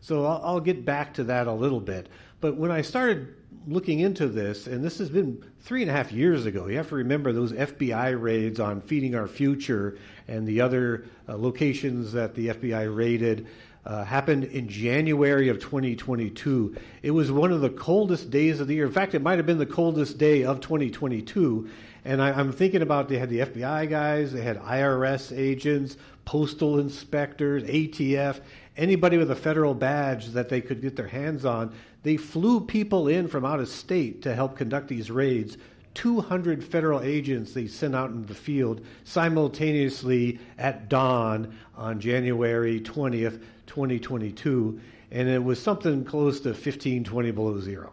So I'll get back to that a little bit. But when I started looking into this, and this has been 3.5 years ago, you have to remember those FBI raids on Feeding Our Future and the other locations that the FBI raided happened in January of 2022. It was one of the coldest days of the year. In fact, it might have been the coldest day of 2022. And I'm thinking about, they had the FBI guys, they had IRS agents, postal inspectors, ATF, anybody with a federal badge that they could get their hands on. They flew people in from out of state to help conduct these raids. 200 federal agents they sent out into the field simultaneously at dawn on January 20th, 2022, and it was something close to 15-20 below zero.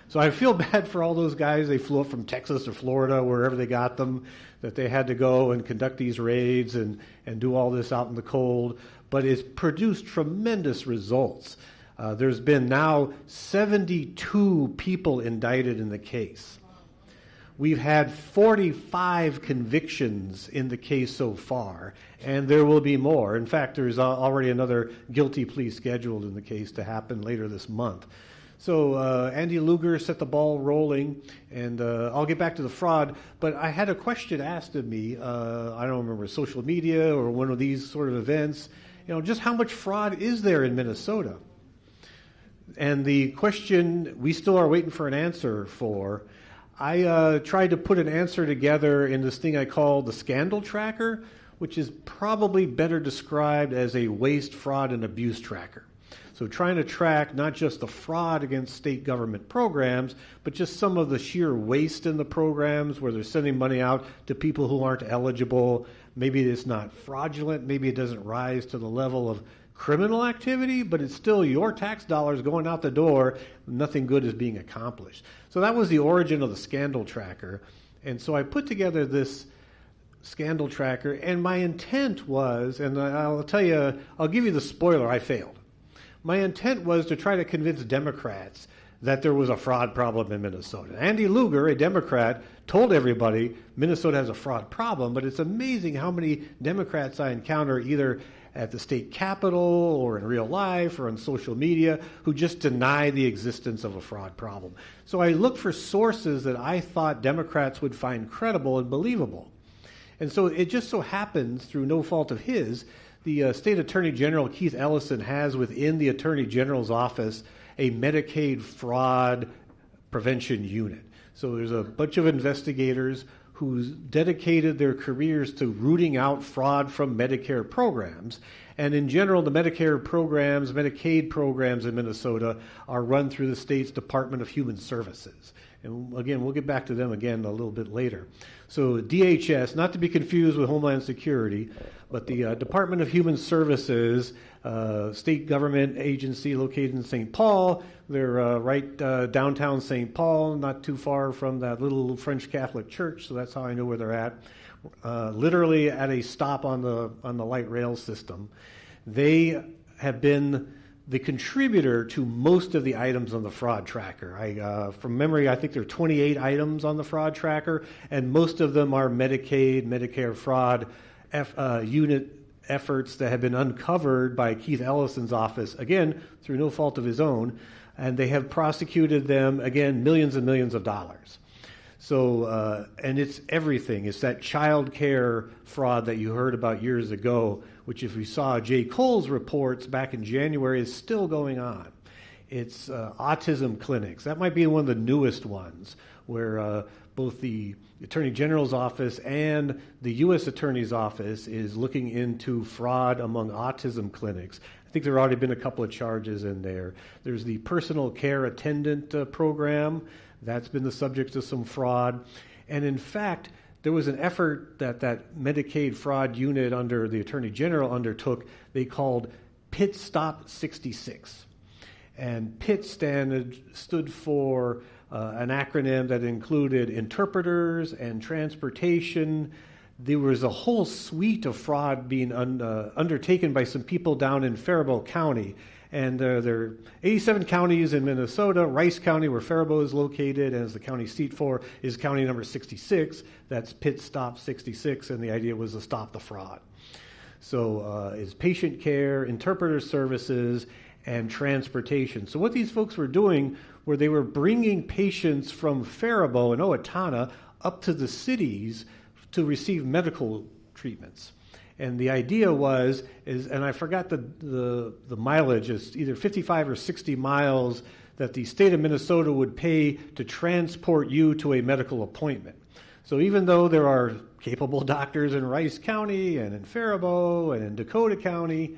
So I feel bad for all those guys. They flew up from Texas or Florida, wherever they got them, that they had to go and conduct these raids and do all this out in the cold. But it's produced tremendous results. There's been now 72 people indicted in the case. We've had 45 convictions in the case so far, and there will be more. In fact, there's already another guilty plea scheduled in the case to happen later this month. So Andy Lugar set the ball rolling, and I'll get back to the fraud, but I had a question asked of me, I don't remember, social media or one of these sort of events, just how much fraud is there in Minnesota? And the question we still are waiting for an answer for. I tried to put an answer together in this thing I call the scandal tracker, which is probably better described as a waste, fraud, and abuse tracker. So trying to track not just the fraud against state government programs, but just some of the sheer waste in the programs where they're sending money out to people who aren't eligible. Maybe it's not fraudulent. Maybe it doesn't rise to the level of criminal activity, but it's still your tax dollars going out the door. Nothing good is being accomplished. So that was the origin of the scandal tracker. And so I put together this scandal tracker, and my intent was, and I'll tell you, I'll give you the spoiler, I failed. My intent was to try to convince Democrats that there was a fraud problem in Minnesota. Andy Lugar, a Democrat, told everybody Minnesota has a fraud problem, but it's amazing how many Democrats I encounter either at the state capitol or in real life or on social media who just deny the existence of a fraud problem. So I looked for sources that I thought Democrats would find credible and believable. And so it just so happens, through no fault of his, the State Attorney General, Keith Ellison, has within the Attorney General's office a Medicaid fraud Prevention Unit. So there's a bunch of investigators who's dedicated their careers to rooting out fraud from Medicare programs. And in general, the Medicare programs, Medicaid programs in Minnesota are run through the state's Department of Human Services. And again, we'll get back to them again a little bit later. So DHS, not to be confused with Homeland Security, but the Department of Human Services, state government agency located in St. Paul. They're right downtown St. Paul, not too far from that little French Catholic church, so that's how I know where they're at. Literally at a stop on the light rail system. They have been the contributor to most of the items on the fraud tracker. From memory, I think there are 28 items on the fraud tracker, and most of them are Medicaid, Medicare fraud unit efforts that have been uncovered by Keith Ellison's office, again, through no fault of his own, and they have prosecuted them, again, millions and millions of dollars. So, and it's everything. It's that child care fraud that you heard about years ago, which if we saw J. Cole's reports back in January is still going on. It's autism clinics. That might be one of the newest ones where both the Attorney General's office and the U.S. Attorney's office is looking into fraud among autism clinics. I think there have already been a couple of charges in there. There's the personal care attendant program. That's been the subject of some fraud. And in fact, there was an effort that Medicaid fraud unit under the Attorney General undertook. They called Pit Stop 66. And PIT stood for an acronym that included interpreters and transportation. There was a whole suite of fraud being undertaken by some people down in Faribault County. And there are 87 counties in Minnesota. Rice County, where Faribault is located, as the county seat for, is county number 66. That's Pit Stop 66, and the idea was to stop the fraud. So it's patient care, interpreter services, and transportation. So what these folks were doing were they were bringing patients from Faribault and Owatonna up to the cities to receive medical treatments. And the idea was, and I forgot the mileage, it's either 55 or 60 miles that the state of Minnesota would pay to transport you to a medical appointment. So even though there are capable doctors in Rice County and in Faribault and in Dakota County,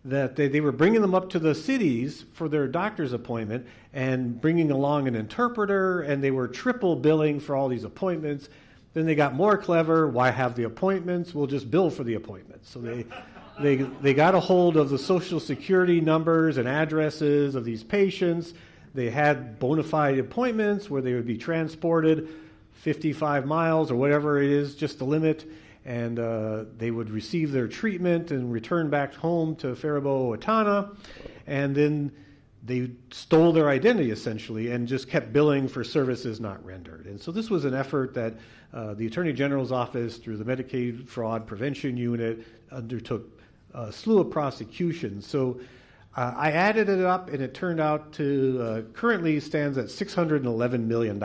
that they were bringing them up to the cities for their doctor's appointment and bringing along an interpreter, and they were triple billing for all these appointments. Then they got more clever. Why have the appointments? We'll just bill for the appointments. So they got a hold of the Social Security numbers and addresses of these patients. They had bona fide appointments where they would be transported 55 miles or whatever it is, just the limit, and they would receive their treatment and return back home to Faribault, Owatonna, and then they stole their identity, essentially, and just kept billing for services not rendered. And so this was an effort that the Attorney General's office, through the Medicaid Fraud Prevention Unit, undertook a slew of prosecutions. So I added it up, and it turned out to currently stands at $611 million.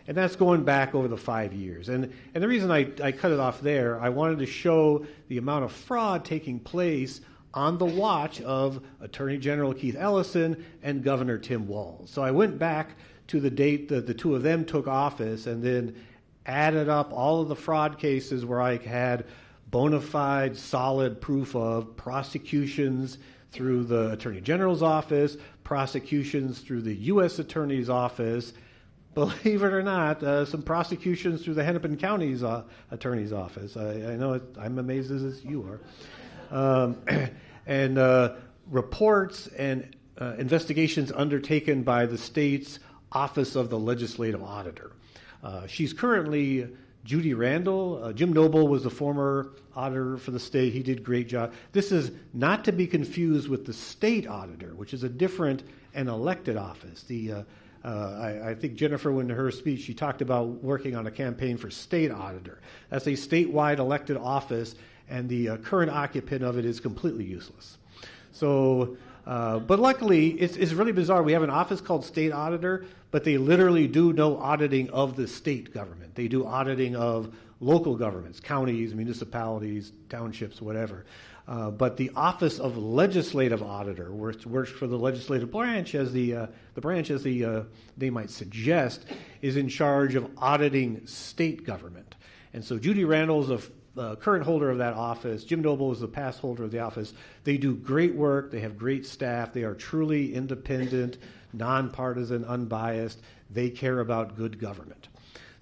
And that's going back over the 5 years. And the reason I cut it off there, I wanted to show the amount of fraud taking place on the watch of Attorney General Keith Ellison and Governor Tim Walz. So I went back to the date that the two of them took office and then added up all of the fraud cases where I had bona fide, solid proof of prosecutions through the Attorney General's office, prosecutions through the U.S. Attorney's office, believe it or not, some prosecutions through the Hennepin County's Attorney's office. I know I'm amazed as you are. And reports and investigations undertaken by the state's Office of the Legislative Auditor. She's currently Judy Randall. Jim Noble was the former auditor for the state. He did a great job. This is not to be confused with the state auditor, which is a different and elected office. I think Jennifer, in her speech, she talked about working on a campaign for state auditor. That's a statewide elected office, and the current occupant of it is completely useless. So, but luckily, it's really bizarre. We have an office called state auditor, but they literally do no auditing of the state government. They do auditing of local governments, counties, municipalities, townships, whatever. But the Office of Legislative Auditor, which works for the legislative branch, as the they might suggest, is in charge of auditing state government. And so Judy Randall is the current holder of that office. Jim Noble is the past holder of the office. They do great work. They have great staff. They are truly independent, nonpartisan, unbiased. They care about good government.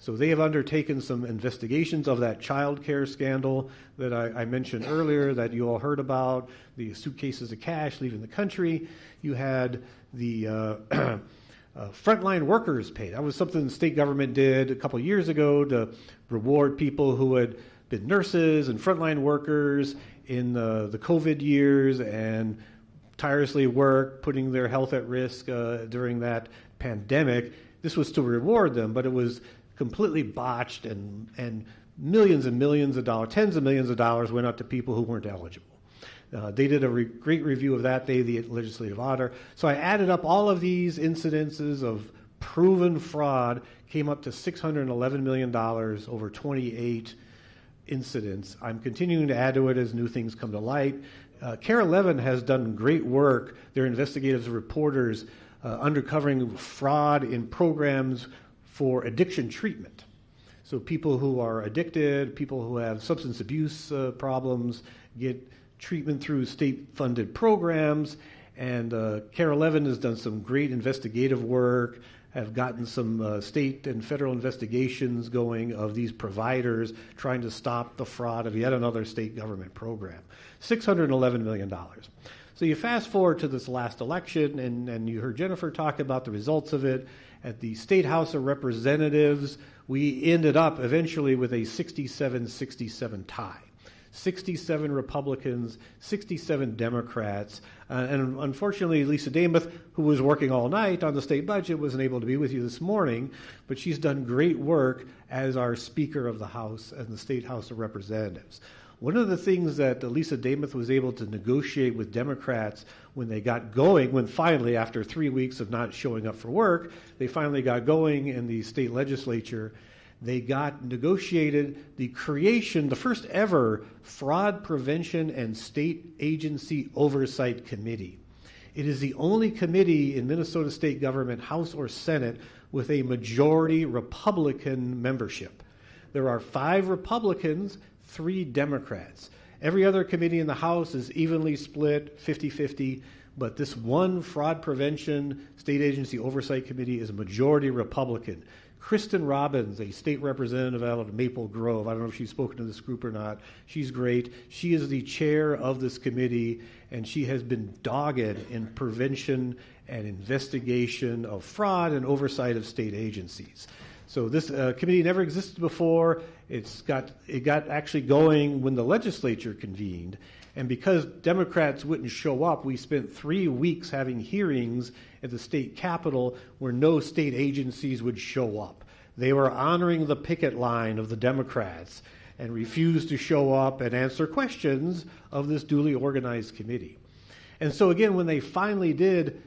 So they have undertaken some investigations of that child care scandal that I mentioned earlier that you all heard about, the suitcases of cash leaving the country. You had the frontline workers pay. That was something the state government did a couple years ago to reward people who had been nurses and frontline workers in the COVID years and tirelessly worked, putting their health at risk during that pandemic. This was to reward them, but it was completely botched, and millions and millions of dollars, tens of millions of dollars went out to people who weren't eligible. They did a great review of that, the legislative auditor. So I added up all of these incidences of proven fraud, came up to $611 million over 28 incidents. I'm continuing to add to it as new things come to light. CARE 11 has done great work. They're investigative reporters uncovering fraud in programs for addiction treatment. So people who are addicted, people who have substance abuse problems, get treatment through state-funded programs. And CARE 11 has done some great investigative work, have gotten some state and federal investigations going of these providers trying to stop the fraud of yet another state government program. $611 million. So you fast forward to this last election, and you heard Jennifer talk about the results of it. At the State House of Representatives, we ended up eventually with a 67-67 tie. 67 Republicans, 67 Democrats, and unfortunately Lisa Damath, who was working all night on the state budget, wasn't able to be with you this morning, but she's done great work as our Speaker of the House and the State House of Representatives. One of the things that Lisa Damath was able to negotiate with Democrats when they got going, when finally, after 3 weeks of not showing up for work, they finally got going in the state legislature, they got negotiated the creation, the first ever Fraud Prevention and State Agency Oversight Committee. It is the only committee in Minnesota state government, House or Senate, with a majority Republican membership. There are 5 Republicans, 3 Democrats. Every other committee in the House is evenly split, 50-50, but this one Fraud Prevention State Agency Oversight Committee is a majority Republican. Kristen Robbins, a state representative out of Maple Grove. I don't know if she's spoken to this group or not. She's great. She is the chair of this committee, and she has been dogged in prevention and investigation of fraud and oversight of state agencies. So this committee never existed before. It got actually going when the legislature convened. And because Democrats wouldn't show up, we spent 3 weeks having hearings at the state capitol where no state agencies would show up. They were honoring the picket line of the Democrats and refused to show up and answer questions of this duly organized committee. And so again, when they finally did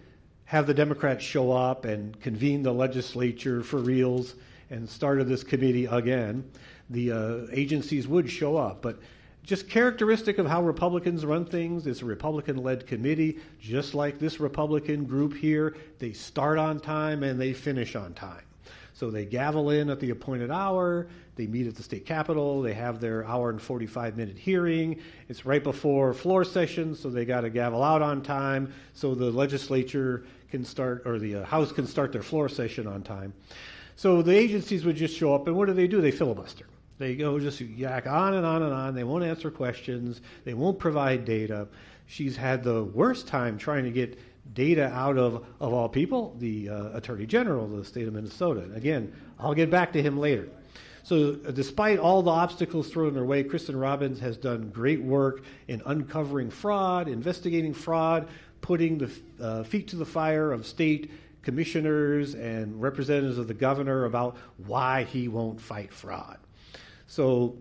have the Democrats show up and convene the legislature for reals and started this committee again, the agencies would show up. But just characteristic of how Republicans run things, it's a Republican-led committee, just like this Republican group here. They start on time and they finish on time. So they gavel in at the appointed hour, they meet at the state capitol, they have their hour and 45-minute hearing. It's right before floor session, so they got to gavel out on time so the legislature can start, or the House can start their floor session on time. So the agencies would just show up, and what do? They filibuster. They go just yak on and on and on. They won't answer questions. They won't provide data. She's had the worst time trying to get data out of all people, the Attorney General of the state of Minnesota. And again, I'll get back to him later. So despite all the obstacles thrown her way, Kristen Robbins has done great work in uncovering fraud, investigating fraud, putting the feet to the fire of state commissioners and representatives of the governor about why he won't fight fraud. So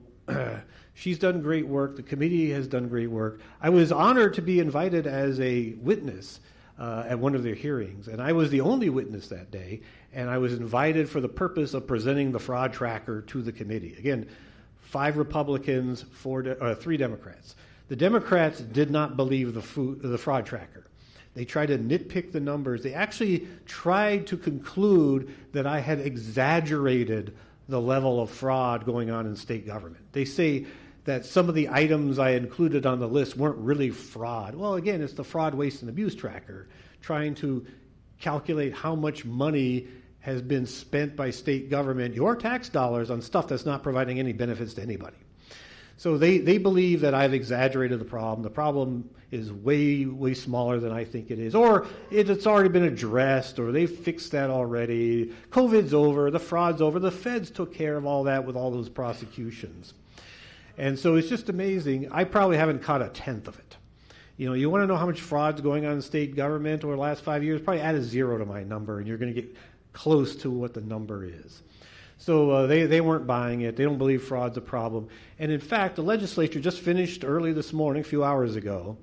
she's done great work. The committee has done great work. I was honored to be invited as a witness at one of their hearings, and I was the only witness that day, and I was invited for the purpose of presenting the fraud tracker to the committee. Again, 5 Republicans, 3 Democrats. The Democrats did not believe the fraud tracker. They tried to nitpick the numbers. They actually tried to conclude that I had exaggerated the level of fraud going on in state government. They say that some of the items I included on the list weren't really fraud. Well, again, it's the fraud, waste, and abuse tracker, trying to calculate how much money has been spent by state government, your tax dollars, on stuff that's not providing any benefits to anybody. So they believe that I've exaggerated the problem. The problem is way, way smaller than I think it is. Or it's already been addressed, or they've fixed that already. COVID's over, the fraud's over. The feds took care of all that with all those prosecutions. And so it's just amazing. I probably haven't caught a tenth of it. You know, you want to know how much fraud's going on in state government over the last 5 years? Probably add a 0 to my number, and you're going to get close to what the number is. So they weren't buying it. They don't believe fraud's a problem. And in fact, the legislature just finished early this morning, a few hours ago,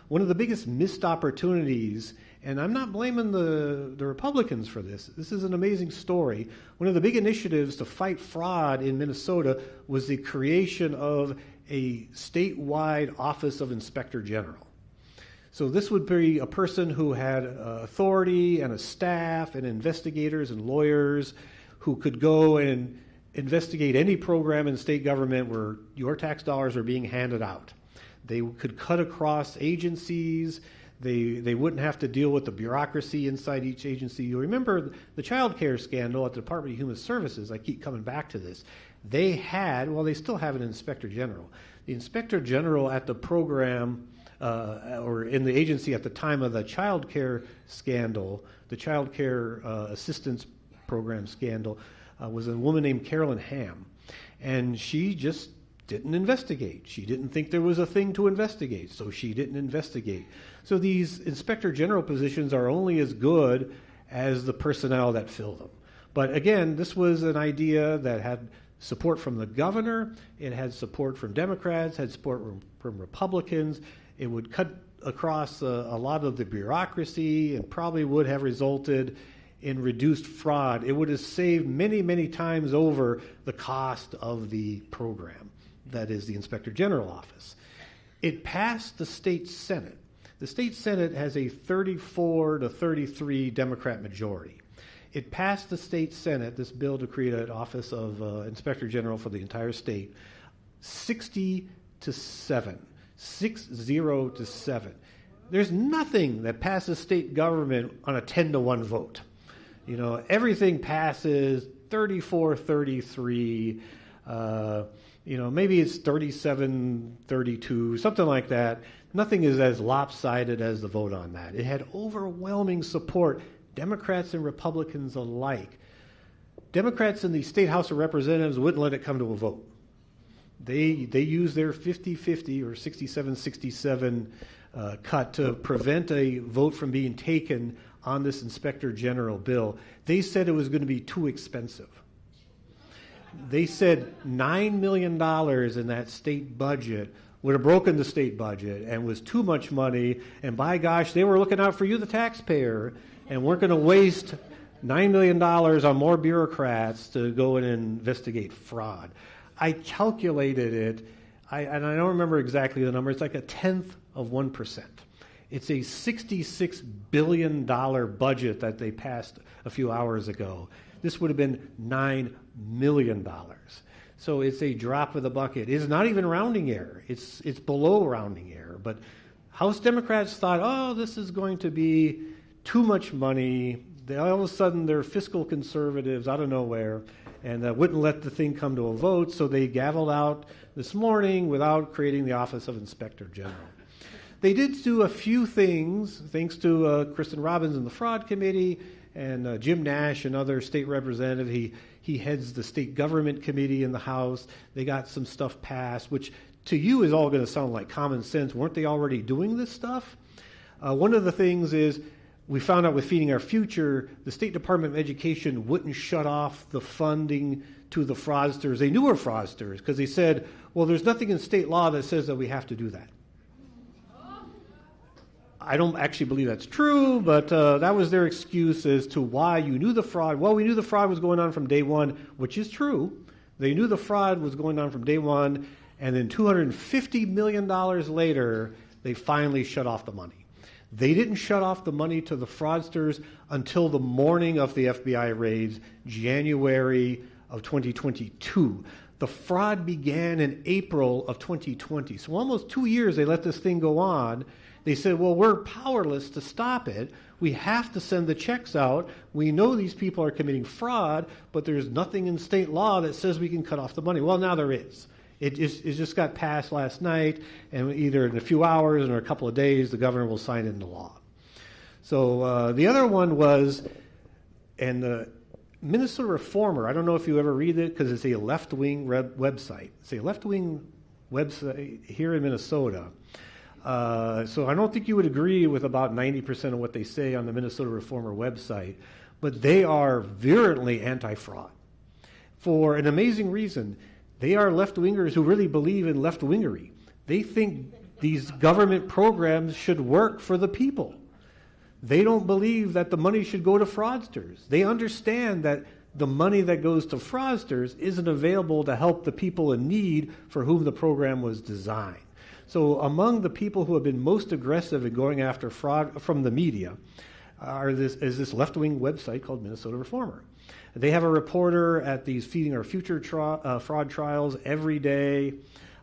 one of the biggest missed opportunities, and I'm not blaming the Republicans for this. This is an amazing story. One of the big initiatives to fight fraud in Minnesota was the creation of a statewide Office of Inspector General. So this would be a person who had authority and a staff and investigators and lawyers who could go and investigate any program in state government where your tax dollars are being handed out. They could cut across agencies. They wouldn't have to deal with the bureaucracy inside each agency. You remember the child care scandal at the Department of Human Services. I keep coming back to this. They still have an inspector general. The inspector general at the program or in the agency at the time of the child care scandal, the child care assistance program scandal, was a woman named Carolyn Ham. And she just didn't investigate. She didn't think there was a thing to investigate, so she didn't investigate. So these inspector general positions are only as good as the personnel that fill them. But again, this was an idea that had support from the governor, it had support from Democrats, had support from Republicans. It would cut across a lot of the bureaucracy and probably would have resulted in reduced fraud. It would have saved many, many times over the cost of the program, that is the Inspector General office. It passed the state Senate. The state Senate has a 34 to 33 Democrat majority. It passed the state Senate, this bill to create an office of Inspector General for the entire state, 60 to 7. 6-0 to 7. There's nothing that passes state government on a 10-1 vote. You know, everything passes 34-33. Maybe it's 37-32, something like that. Nothing is as lopsided as the vote on that. It had overwhelming support, Democrats and Republicans alike. Democrats in the State House of Representatives wouldn't let it come to a vote. They used their 50-50 or 67-67 cut to prevent a vote from being taken on this Inspector General bill. They said it was going to be too expensive. They said $9 million in that state budget would have broken the state budget and was too much money, and by gosh, they were looking out for you, the taxpayer, and weren't going to waste $9 million on more bureaucrats to go in and investigate fraud. I calculated it, and I don't remember exactly the number, it's like 0.1%. It's a $66 billion budget that they passed a few hours ago. This would have been $9 million. So it's a drop of the bucket. It's not even rounding error. It's below rounding error. But House Democrats thought, oh, this is going to be too much money. All of a sudden, they're fiscal conservatives out of nowhere, and wouldn't let the thing come to a vote, so they gavelled out this morning without creating the Office of Inspector General. They did do a few things, thanks to Kristen Robbins and the Fraud Committee, and Jim Nash, another state representative. He heads the State Government Committee in the House. They got some stuff passed, which to you is all going to sound like common sense. Weren't they already doing this stuff? One of the things is, we found out with Feeding Our Future, the State Department of Education wouldn't shut off the funding to the fraudsters. They knew were fraudsters because they said, well, there's nothing in state law that says that we have to do that. I don't actually believe that's true, but that was their excuse as to why you knew the fraud. Well, we knew the fraud was going on from day one, which is true. They knew the fraud was going on from day one, And then $250 million later, they finally shut off the money. They didn't shut off the money to the fraudsters until the morning of the FBI raids, January of 2022. The fraud began in April of 2020. So almost 2 years they let this thing go on. They said, well, we're powerless to stop it. We have to send the checks out. We know these people are committing fraud, but there's nothing in state law that says we can cut off the money. Well, now there is. It just got passed last night, and either in a few hours or a couple of days, the governor will sign it into law. So the other one was, and the Minnesota Reformer, I don't know if you ever read it because it's a left-wing website. It's a left-wing website here in Minnesota. So I don't think you would agree with about 90% of what they say on the Minnesota Reformer website, but they are virulently anti-fraud for an amazing reason. They are left-wingers who really believe in left-wingery. They think these government programs should work for the people. They don't believe that the money should go to fraudsters. They understand that the money that goes to fraudsters isn't available to help the people in need for whom the program was designed. So among the people who have been most aggressive in going after fraud from the media is this left-wing website called Minnesota Reformer. They have a reporter at these Feeding Our Future fraud trials every day.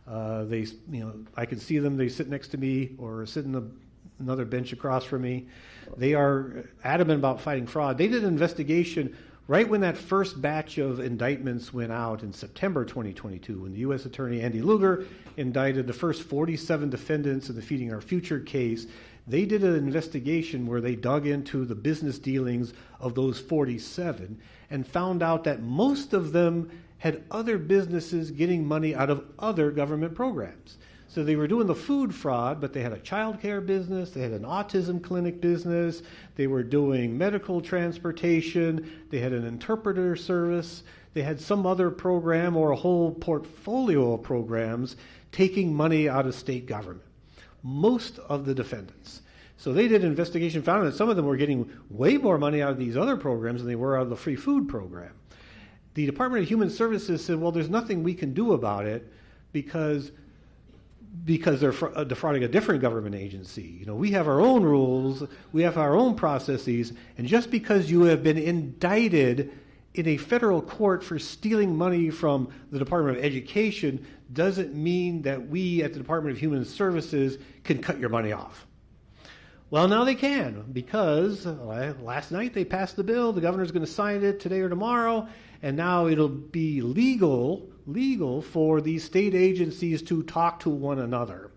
I can see them. They sit next to me or sit in another bench across from me. They are adamant about fighting fraud. They did an investigation right when that first batch of indictments went out in September 2022, when the U.S. Attorney Andy Lugar indicted the first 47 defendants in the Feeding Our Future case. They did an investigation where they dug into the business dealings of those 47 and found out that most of them had other businesses getting money out of other government programs. So they were doing the food fraud, but they had a child care business, they had an autism clinic business, they were doing medical transportation, they had an interpreter service, they had some other program or a whole portfolio of programs taking money out of state government. Most of the defendants. So they did an investigation, found that some of them were getting way more money out of these other programs than they were out of the free food program. The Department of Human Services said, well, there's nothing we can do about it because they're defrauding a different government agency. You know, we have our own rules, we have our own processes, and just because you have been indicted in a federal court for stealing money from the Department of Education doesn't mean that we at the Department of Human Services can cut your money off. Well, now they can, because last night they passed the bill. The governor's going to sign it today or tomorrow, and now it'll be legal for these state agencies to talk to one another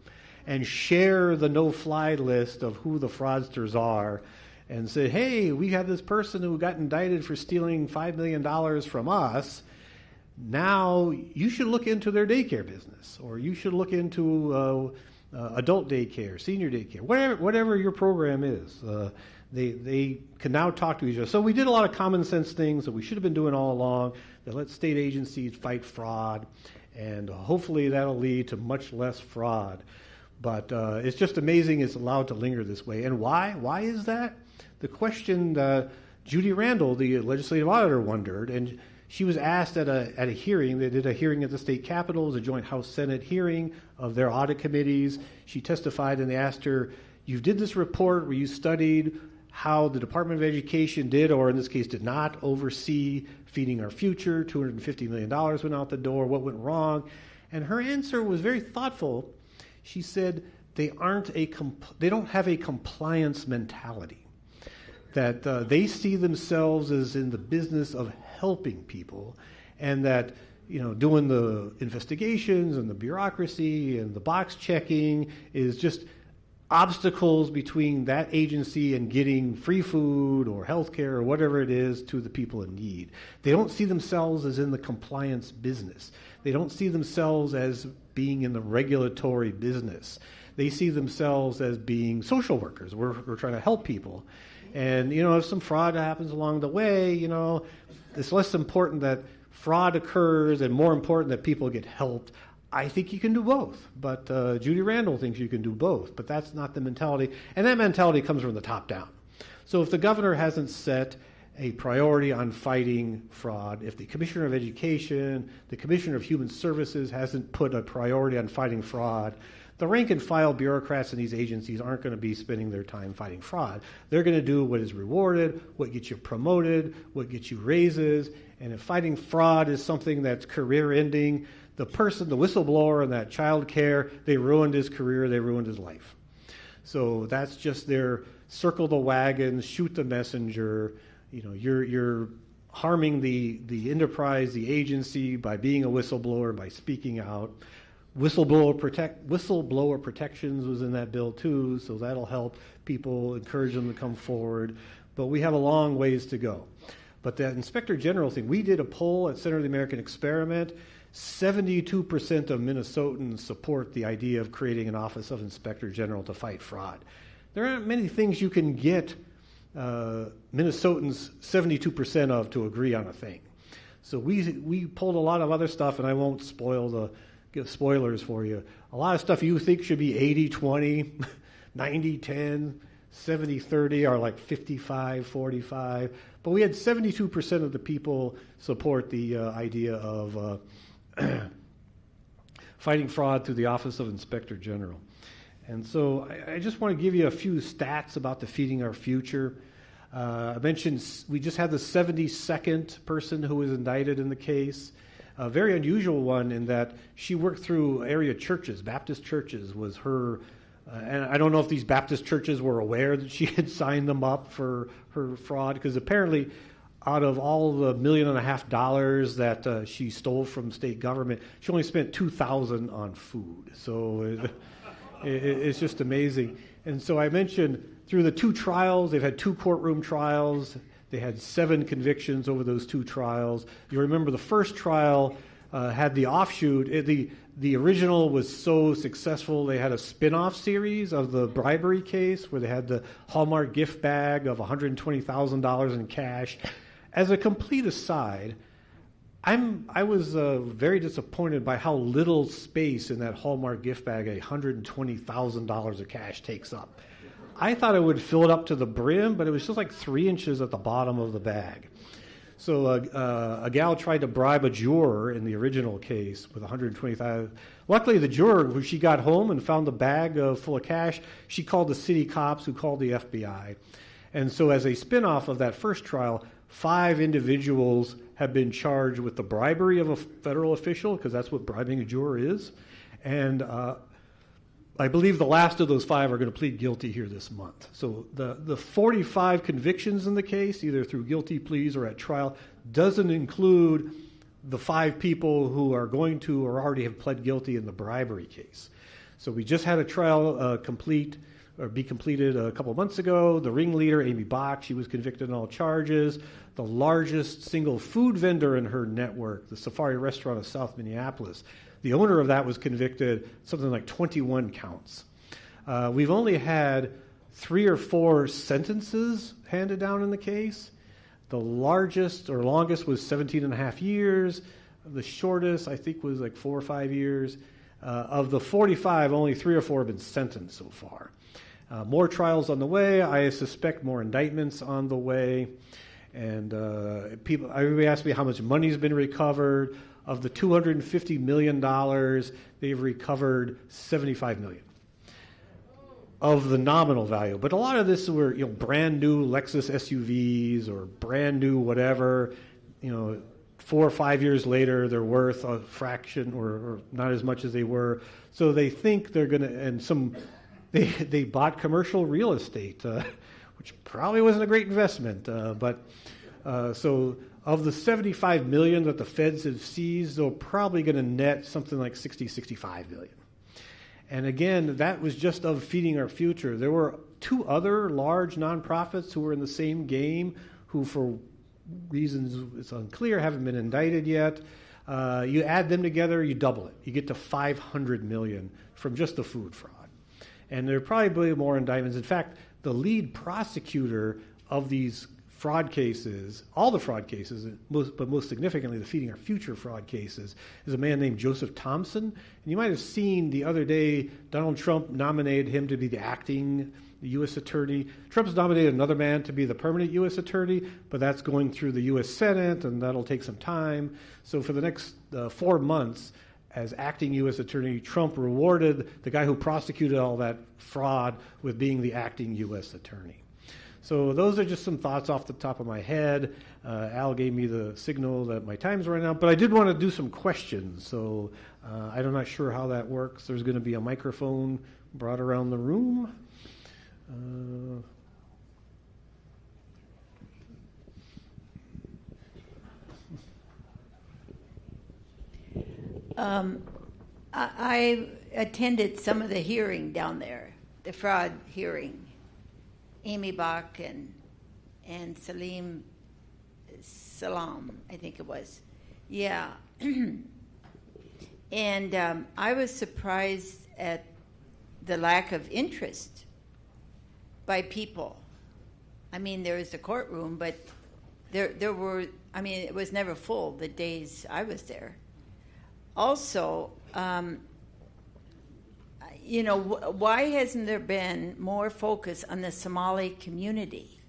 and share the no-fly list of who the fraudsters are and say, hey, we have this person who got indicted for stealing $5 million from us. Now you should look into their daycare business, or you should look into adult daycare, senior daycare, whatever your program is. They can now talk to each other. So we did a lot of common sense things that we should have been doing all along that let state agencies fight fraud, and hopefully that'll lead to much less fraud. But it's just amazing it's allowed to linger this way. And why? Why is that? The question Judy Randall, the legislative auditor, wondered, and she was asked at a hearing. They did a hearing at the state capitol. It was a joint House-Senate hearing of their audit committees. She testified, and they asked her, you did this report where you studied how the Department of Education did, or in this case did not, oversee Feeding Our Future. $250 million went out the door. What went wrong? And her answer was very thoughtful. She said they don't have a compliance mentality, that they see themselves as in the business of helping people, and that doing the investigations and the bureaucracy and the box checking is just obstacles between that agency and getting free food or health care or whatever it is to the people in need. They don't see themselves as in the compliance business. They don't see themselves as being in the regulatory business. They see themselves as being social workers. We're trying to help people. And, if some fraud happens along the way, it's less important that fraud occurs and more important that people get helped. I think you can do both, but Judy Randall thinks you can do both, but that's not the mentality, and that mentality comes from the top down. So if the governor hasn't set a priority on fighting fraud. If the Commissioner of Education, the Commissioner of Human Services hasn't put a priority on fighting fraud, the rank and file bureaucrats in these agencies aren't going to be spending their time fighting fraud. They're going to do what is rewarded, what gets you promoted, what gets you raises. And if fighting fraud is something that's career ending, the person, the whistleblower in that child care, they ruined his career, they ruined his life. So that's just their circle the wagons, shoot the messenger. You know, you're harming the enterprise, the agency, by being a whistleblower, by speaking out. Whistleblower protections was in that bill too, so that'll help people, encourage them to come forward. But we have a long ways to go. But that Inspector General thing, we did a poll at Center of the American Experiment. 72% of Minnesotans support the idea of creating an Office of Inspector General to fight fraud. There aren't many things you can get Minnesotans 72% of to agree on a thing. So we pulled a lot of other stuff, and I won't give spoilers for you. A lot of stuff you think should be 80-20, 90-10, 70-30, or like 55-45. But we had 72% of the people support the idea of fighting fraud through the Office of Inspector General. And so I just want to give you a few stats about Defeating Our Future. I mentioned we just had the 72nd person who was indicted in the case. A very unusual one in that she worked through area churches. Baptist churches was her, and I don't know if these Baptist churches were aware that she had signed them up for her fraud, because apparently out of all the $1.5 million that she stole from state government, she only spent $2,000 on food. So it's just amazing. And so I mentioned through the 2 trials, they've had 2 courtroom trials. They had 7 convictions over those 2 trials. You remember the first trial had the offshoot. The original was so successful, they had a spin-off series of the bribery case where they had the Hallmark gift bag of $120,000 in cash. As a complete aside, I was very disappointed by how little space in that Hallmark gift bag $120,000 of cash takes up. I thought it would fill it up to the brim, but it was just like 3 inches at the bottom of the bag. So a gal tried to bribe a juror in the original case with $120,000. Luckily, the juror, when she got home and found the bag full of cash, she called the city cops, who called the FBI. And so as a spinoff of that first trial, 5 individuals have been charged with the bribery of a federal official, because that's what bribing a juror is. And I believe the last of those 5 are going to plead guilty here this month. So the 45 convictions in the case, either through guilty pleas or at trial, doesn't include the 5 people who are going to or already have pled guilty in the bribery case. So we just had a trial be completed a couple of months ago. The ringleader, Amy Bach, she was convicted on all charges. The largest single food vendor in her network, the Safari Restaurant of South Minneapolis, the owner of that was convicted something like 21 counts. We've only had 3 or 4 sentences handed down in the case. The largest or longest was 17.5 years. The shortest, I think, was like 4 or 5 years. Of the 45, only 3 or 4 have been sentenced so far. More trials on the way. I suspect more indictments on the way. And everybody asked me how much money's been recovered. Of the $250 million, they've recovered $75 million of the nominal value. But a lot of this were, brand new Lexus SUVs or brand new whatever. 4 or 5 years later, they're worth a fraction or not as much as they were. So they think they're going to, and they bought commercial real estate, which probably wasn't a great investment. So of the $75 million that the feds have seized, they're probably going to net something like $60-65 million. And again, that was just of Feeding Our Future. There were 2 other large nonprofits who were in the same game, who for reasons it's unclear haven't been indicted yet. You add them together, you double it. You get to $500 million from just the food fraud. And there are probably more indictments. In fact, the lead prosecutor of these fraud cases, all the fraud cases, but most significantly the Feeding Our Future fraud cases, is a man named Joseph Thompson. And you might have seen the other day Donald Trump nominated him to be the acting the U.S. Attorney. Trump's nominated another man to be the permanent U.S. Attorney, but that's going through the U.S. Senate, and that'll take some time. So for the next 4 months, as acting U.S. Attorney, Trump rewarded the guy who prosecuted all that fraud with being the acting U.S. Attorney. So those are just some thoughts off the top of my head. Al gave me the signal that my time's running out, but I did want to do some questions. So I'm not sure how that works. There's going to be a microphone brought around the room. I attended some of the hearing down there, the fraud hearing. Amy Bach and Salam, I think it was. Yeah. And I was surprised at the lack of interest by people. I mean, there was a courtroom, but there were, I mean, it was never full the days I was there. Also, you know, why hasn't there been more focus on the Somali community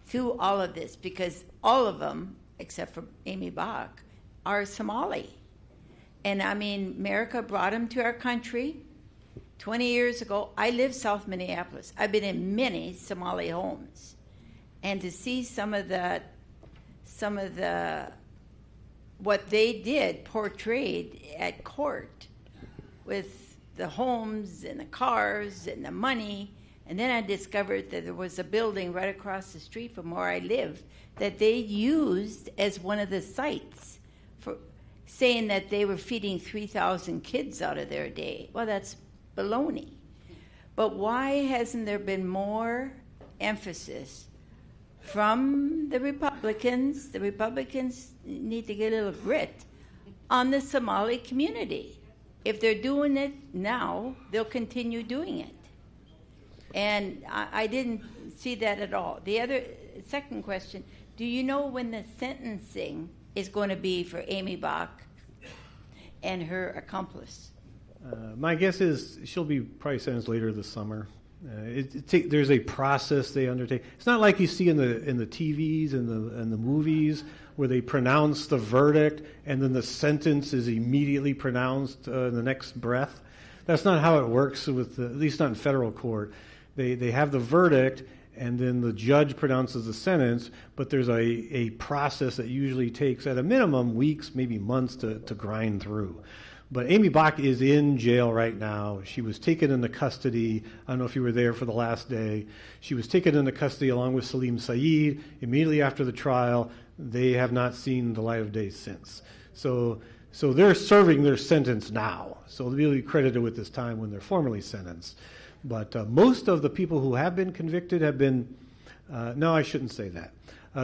through all of this? Because all of them, except for Amy Bach, are Somali. And I mean, America brought them to our country 20 years ago. I live South Minneapolis. I've been in many Somali homes. And to see some of the what they did portrayed at court with the homes and the cars and the money. And then I discovered that there was a building right across the street from where I live that they used as one of the sites for saying that they were feeding 3,000 kids out of their day. Well, that's baloney. But why hasn't there been more emphasis from the Republicans? The Republicans need to get a little grit on the Somali community. If they're doing it now, they'll continue doing it. And I didn't see that at all. The second question, do you know when the sentencing is going to be for Amy Bach and her accomplice? My guess is she'll be probably sentenced later this summer. There's a process they undertake. It's not like you see in the TVs and the movies where they pronounce the verdict and then the sentence is immediately pronounced in the next breath. That's not how it works with at least not in federal court. They have the verdict and then the judge pronounces the sentence, but there's a process that usually takes at a minimum weeks, maybe months to grind through. But Amy Bach is in jail right now. She was taken into custody. I don't know if you were there for the last day. She was taken into custody along with Salim Saeed immediately after the trial. They have not seen the light of day since. So they're serving their sentence now. So they'll be credited with this time when they're formally sentenced. But most of the people who have been convicted have been, no, I shouldn't say that.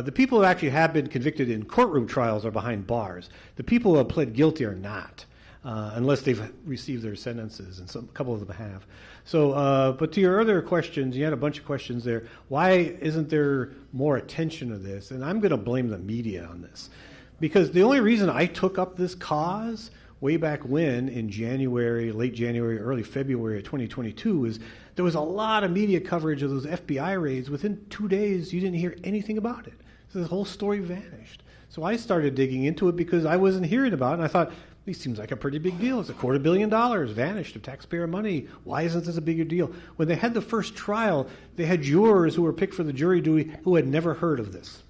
The people who actually have been convicted in courtroom trials are behind bars. The people who have pled guilty are not. Unless they've received their sentences, and a couple of them have. So, but to your other questions, you had a bunch of questions there. Why isn't there more attention to this? And I'm going to blame the media on this. Because the only reason I took up this cause way back when, in January, late January, early February of 2022, is there was a lot of media coverage of those FBI raids. Within 2 days, you didn't hear anything about it. So the whole story vanished. So I started digging into it because I wasn't hearing about it, and I thought, this seems like a pretty big deal. It's $250 million vanished of taxpayer money. Why isn't this a bigger deal? When they had the first trial, they had jurors who were picked for the jury duty who had never heard of this.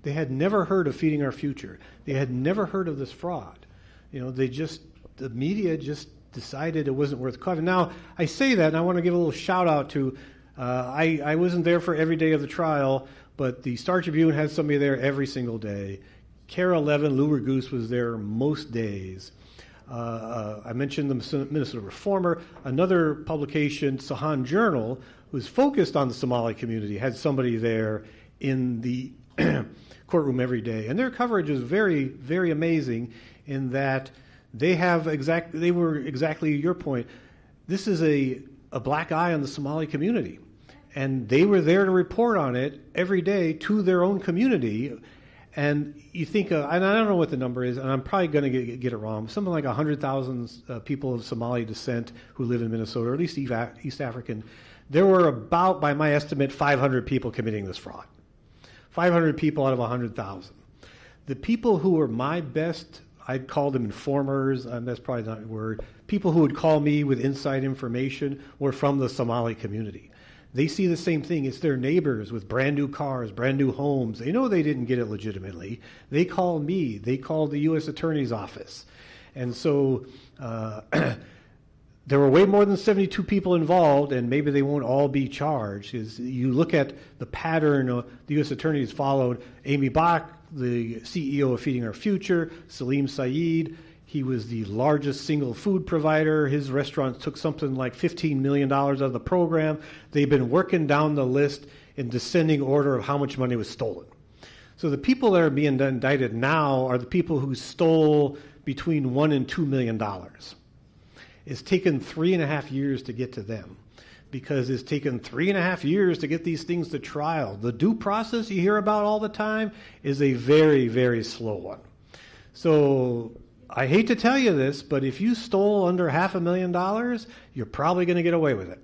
They had never heard of Feeding Our Future. They had never heard of this fraud. You know, the media just decided it wasn't worth covering. Now, I say that, and I want to give a little shout out to, I wasn't there for every day of the trial, but the Star Tribune had somebody there every single day. Kara Levin, Lou Ragoose was there most days. I mentioned the Minnesota Reformer. Another publication, Sahan Journal, who's focused on the Somali community, had somebody there in the courtroom every day. And their coverage is very, very amazing in that they were exactly your point. This is a black eye on the Somali community. And they were there to report on it every day to their own community. And you think, and I don't know what the number is, and I'm probably going to get it wrong, something like 100,000 people of Somali descent who live in Minnesota, or at least East African There were about, by my estimate, 500 people committing this fraud. 500 people out of 100,000. The people who were my best, I'd call them informers, that's probably not a word, people who would call me with inside information were from the Somali community. They see the same thing. It's their neighbors with brand new cars, brand new homes. They know they didn't get it legitimately. They call me. They call the U.S. Attorney's Office. And so there were way more than 72 people involved, and maybe they won't all be charged. You look at the pattern the U.S. Attorneys followed. Amy Bach, the CEO of Feeding Our Future, Salim Saeed, he was the largest single food provider. His restaurant took something like $15 million out of the program. They've been working down the list in descending order of how much money was stolen. So the people that are being indicted now are the people who stole between $1 and $2 million. It's taken 3.5 years to get to them because it's taken 3.5 years to get these things to trial. The due process you hear about all the time is a very, very slow one. So I hate to tell you this, but if you stole under $500,000, you're probably going to get away with it,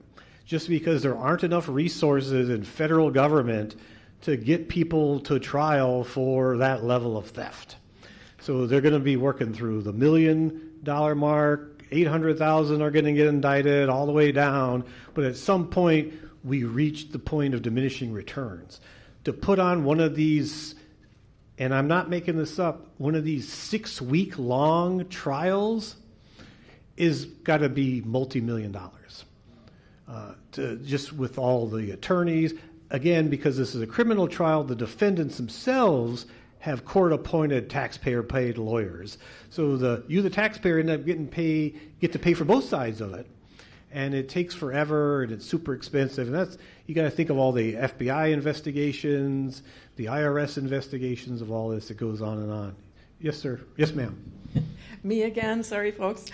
just because there aren't enough resources in federal government to get people to trial for that level of theft. So they're going to be working through the $1 million mark, 800,000 are going to get indicted all the way down, but at some point we reach the point of diminishing returns. To put on one of these, and I'm not making this up, one of these 6-week-long trials is got to be multi-million dollars. Just with all the attorneys. Again, because this is a criminal trial, the defendants themselves have court-appointed taxpayer-paid lawyers. So you, the taxpayer, end up get to pay for both sides of it. And it takes forever, and it's super expensive. And you got to think of all the FBI investigations, the IRS investigations of all this. It goes on and on. Yes, sir. Yes, ma'am. Me again. Sorry, folks.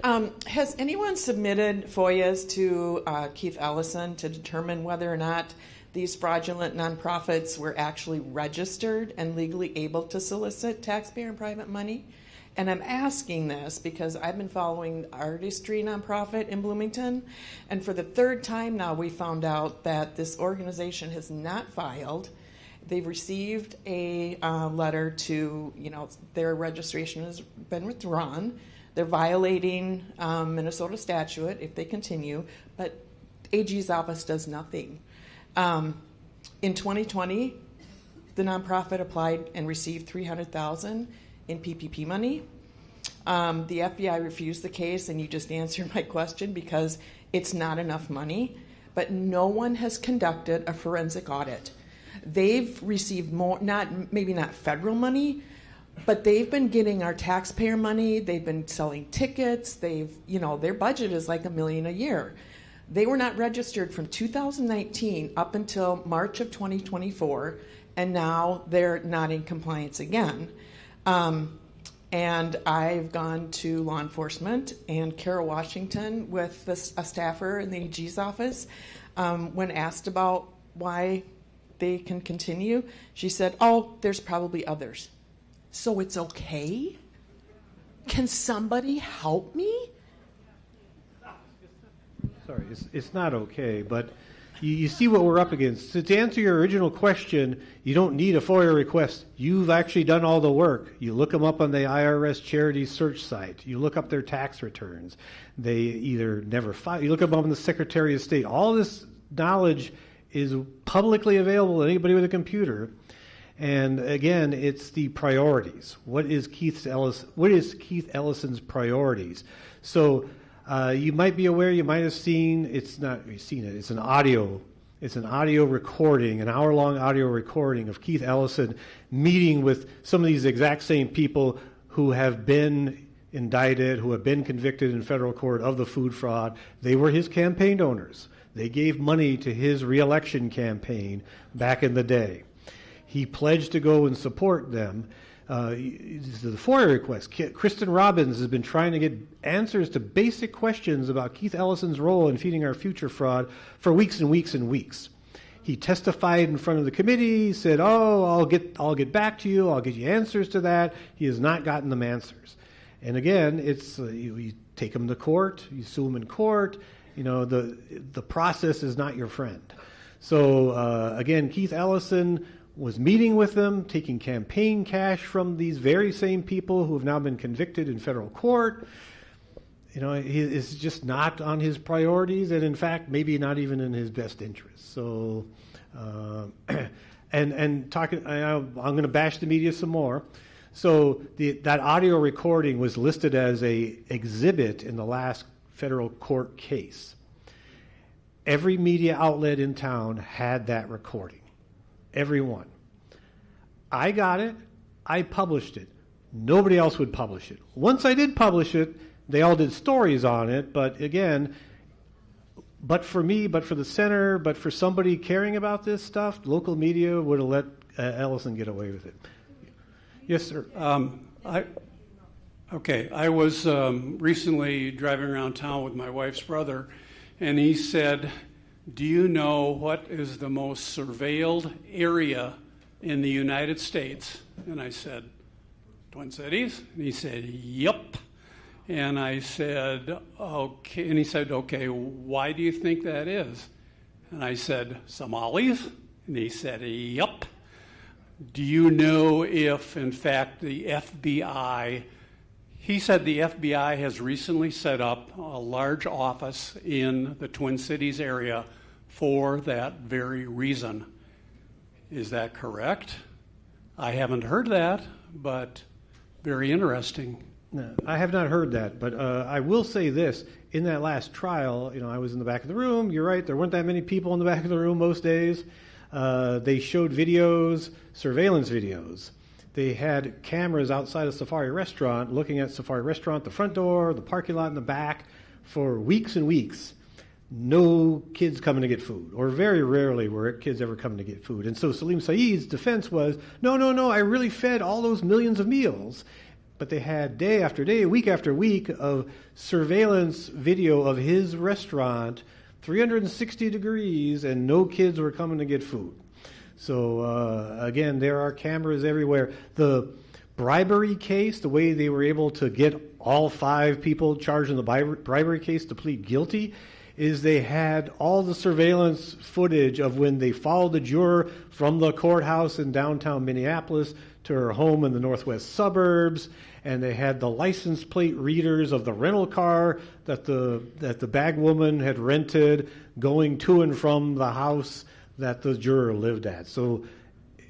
Has anyone submitted FOIAs to Keith Ellison to determine whether or not these fraudulent nonprofits were actually registered and legally able to solicit taxpayer and private money? And I'm asking this because I've been following Artistry nonprofit in Bloomington, and for the third time now we found out that this organization has not filed. They've received a letter to, their registration has been withdrawn. They're violating Minnesota statute if they continue, but AG's office does nothing. In 2020, the nonprofit applied and received $300,000 in PPP money. The FBI refused the case, and you just answered my question because it's not enough money. But no one has conducted a forensic audit. They've received more, maybe not federal money, but they've been getting our taxpayer money. They've been selling tickets. Their budget is like $1 million a year. They were not registered from 2019 up until March of 2024, and now they're not in compliance again. And I've gone to law enforcement and Kara Washington with a staffer in the AG's office. When asked about why they can continue, she said, there's probably others. So it's okay? Can somebody help me? Sorry, it's not okay, but you see what we're up against. So to answer your original question, you don't need a FOIA request. You've actually done all the work. You look them up on the IRS charity search site. You look up their tax returns. They either never file. You look them up on the Secretary of State. All this knowledge is publicly available to anybody with a computer. And again, it's the priorities. What is Keith Ellison's priorities? So you might be aware, you might have seen, it's an audio recording, an hour-long audio recording of Keith Ellison meeting with some of these exact same people who have been indicted, who have been convicted in federal court of the food fraud. They were his campaign donors. They gave money to his re-election campaign back in the day. He pledged to go and support them. The FOIA request. Kristen Robbins has been trying to get answers to basic questions about Keith Ellison's role in Feeding Our Future fraud for weeks and weeks and weeks. He testified in front of the committee, said, I'll get back to you, I'll get you answers to that. He has not gotten them answers. And again, it's you take him to court, you sue him in court, the process is not your friend. So again, Keith Ellison was meeting with them, taking campaign cash from these very same people who have now been convicted in federal court. He is just not on his priorities, and in fact, maybe not even in his best interest. So, I'm going to bash the media some more. So that audio recording was listed as a exhibit in the last federal court case. Every media outlet in town had that recording. Every one. I got it. I published it. Nobody else would publish it. Once I did publish it, they all did stories on it, but again, but for me, but for the center, but for somebody caring about this stuff, local media would have let Ellison get away with it. Yes, sir. I was recently driving around town with my wife's brother, and he said, "Do you know what is the most surveilled area in the United States?" And I said, "Twin Cities?" And he said, "Yep." And I said, "Okay." And he said, "Okay, why do you think that is?" And I said, "Somalis?" And he said, "Yep." Do you know if, in fact, the FBI, he said the FBI has recently set up a large office in the Twin Cities area for that very reason. Is that correct? I haven't heard that, but very interesting. No, I have not heard that, but I will say this. In that last trial, I was in the back of the room. You're right, there weren't that many people in the back of the room most days. They showed videos, surveillance videos. They had cameras outside a Safari restaurant, looking at Safari restaurant, the front door, the parking lot in the back, for weeks and weeks. No kids coming to get food, or very rarely were kids ever coming to get food. And so Salim Saeed's defense was, no, I really fed all those millions of meals. But they had day after day, week after week of surveillance video of his restaurant, 360 degrees, and no kids were coming to get food. So again, there are cameras everywhere. The bribery case, the way they were able to get all 5 people charged in the bribery case to plead guilty, is they had all the surveillance footage of when they followed the juror from the courthouse in downtown Minneapolis to her home in the northwest suburbs, and they had the license plate readers of the rental car that the bag woman had rented going to and from the house that the juror lived at. So,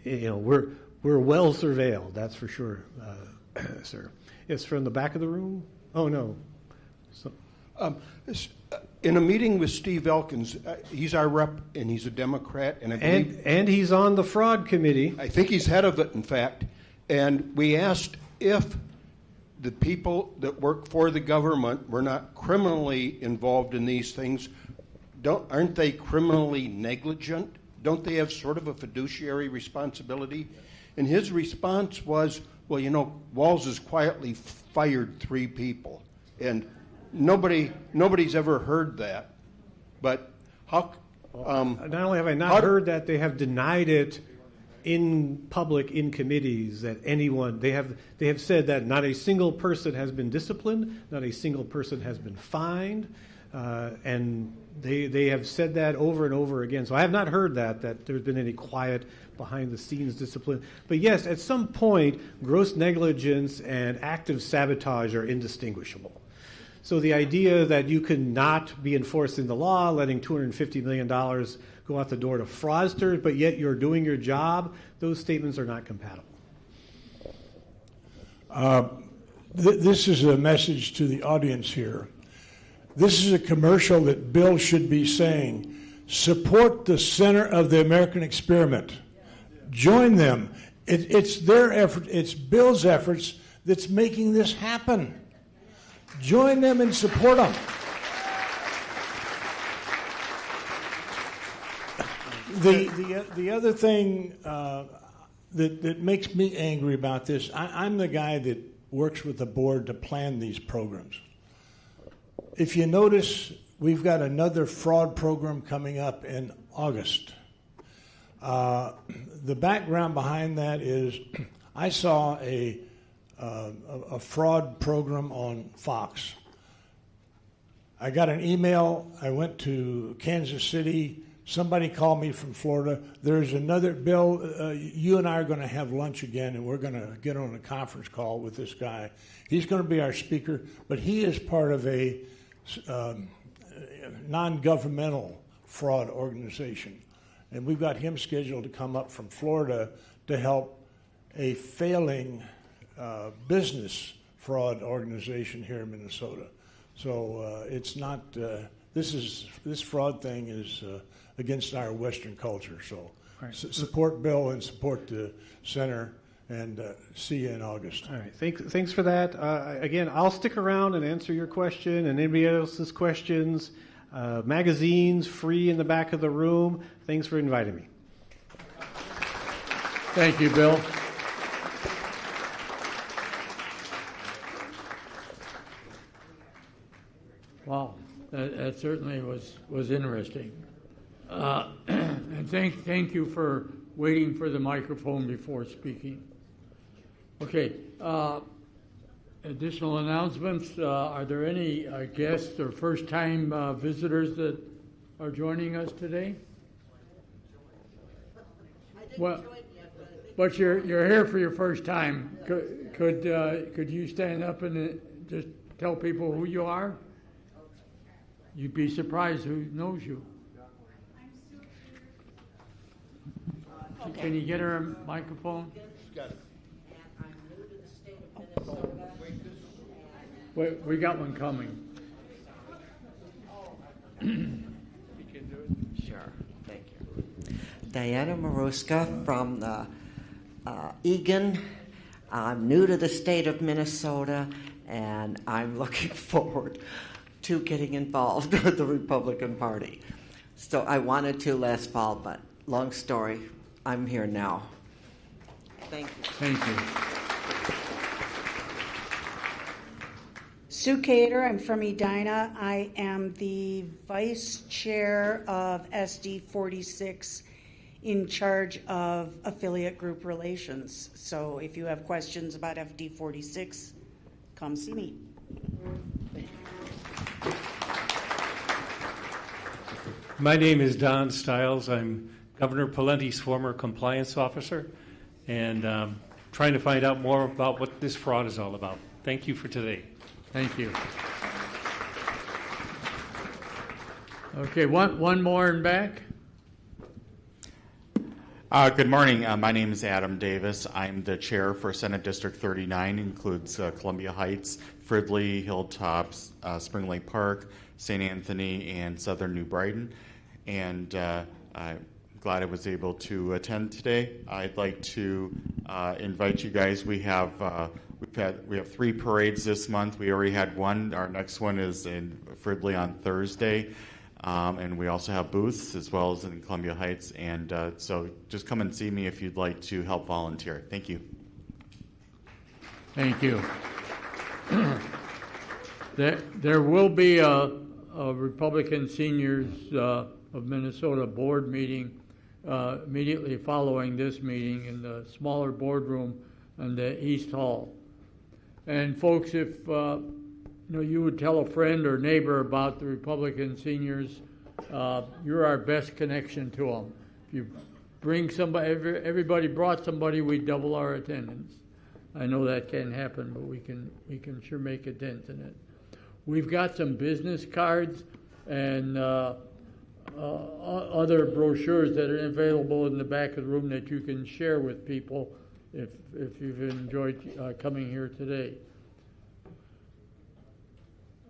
we're well surveilled, that's for sure, sir. Yes, from the back of the room? Oh, no. So, in a meeting with Steve Elkins, he's our rep, and he's a Democrat, and I believe, and he's on the fraud committee. I think he's head of it, in fact. And we asked if the people that work for the government were not criminally involved in these things. Aren't they criminally negligent? Don't they have sort of a fiduciary responsibility? And his response was, well, Walz has quietly fired 3 people, and nobody's ever heard that. But how? Not only have I not heard that, they have denied it in public, in committees, that anyone, they have said that not a single person has been disciplined, not a single person has been fined, and they have said that over and over again. So I have not heard that there's been any quiet behind-the-scenes discipline. But yes, at some point, gross negligence and active sabotage are indistinguishable. So the idea that you can not be enforcing the law, letting $250 million go out the door to fraudsters, but yet you're doing your job, those statements are not compatible. This is a message to the audience here. This is a commercial that Bill should be saying. Support the center of the American experiment. Join them. It's their effort, it's Bill's efforts that's making this happen. Join them and support them. The other thing that makes me angry about this, I'm the guy that works with the board to plan these programs. If you notice, we've got another fraud program coming up in August. The background behind that is I saw a fraud program on Fox. I got an email. I went to Kansas City. Somebody called me from Florida. There's another, Bill, you and I are going to have lunch again, and we're going to get on a conference call with this guy. He's going to be our speaker, but he is part of a non-governmental fraud organization. And we've got him scheduled to come up from Florida to help a failing business fraud organization here in Minnesota. So it's not, this fraud thing is against our Western culture. So right. Support Bill and support the center, and see you in August. All right, thanks for that. Again, I'll stick around and answer your question and anybody else's questions. Magazines free in the back of the room. Thanks for inviting me. Thank you, Bill. Wow, that certainly was interesting. And thank you for waiting for the microphone before speaking. Okay, additional announcements. Are there any guests or first-time visitors that are joining us today? Well, but you're here for your first time. Could you stand up and just tell people who you are? You'd be surprised who knows you. Can you get her a microphone? Wait, we got one coming. Sure, thank you. Diana Maruska from Eagan. I'm new to the state of Minnesota, and I'm looking forward to getting involved with the Republican Party. So I wanted to last fall, but long story, I'm here now. Thank you. Thank you. Sue Cater, I'm from Edina. I am the vice chair of SD 46 in charge of affiliate group relations. So if you have questions about FD 46, come see me. My name is Don Stiles. I'm Governor Palenti's former compliance officer, and trying to find out more about what this fraud is all about. Thank you for today. Thank you. Okay, one more in back. Good morning. My name is Adam Davis. I'm the chair for Senate District 39. Includes Columbia Heights, Fridley, Hilltops, Spring Lake Park, St. Anthony, and Southern New Brighton. And I'm glad I was able to attend today. I'd like to invite you guys. We have 3 parades this month. We already had one. Our next one is in Fridley on Thursday. And we also have booths as well as in Columbia Heights. And so just come and see me if you'd like to help volunteer. Thank you. Thank you. There will be a Republican Seniors of Minnesota board meeting immediately following this meeting in the smaller boardroom in the East Hall. And folks, if you would tell a friend or neighbor about the Republican Seniors, you're our best connection to them. If you bring somebody, everybody brought somebody, we double our attendance. I know that can't happen, but we can sure make a dent in it. We've got some business cards and other brochures that are available in the back of the room that you can share with people if you've enjoyed coming here today.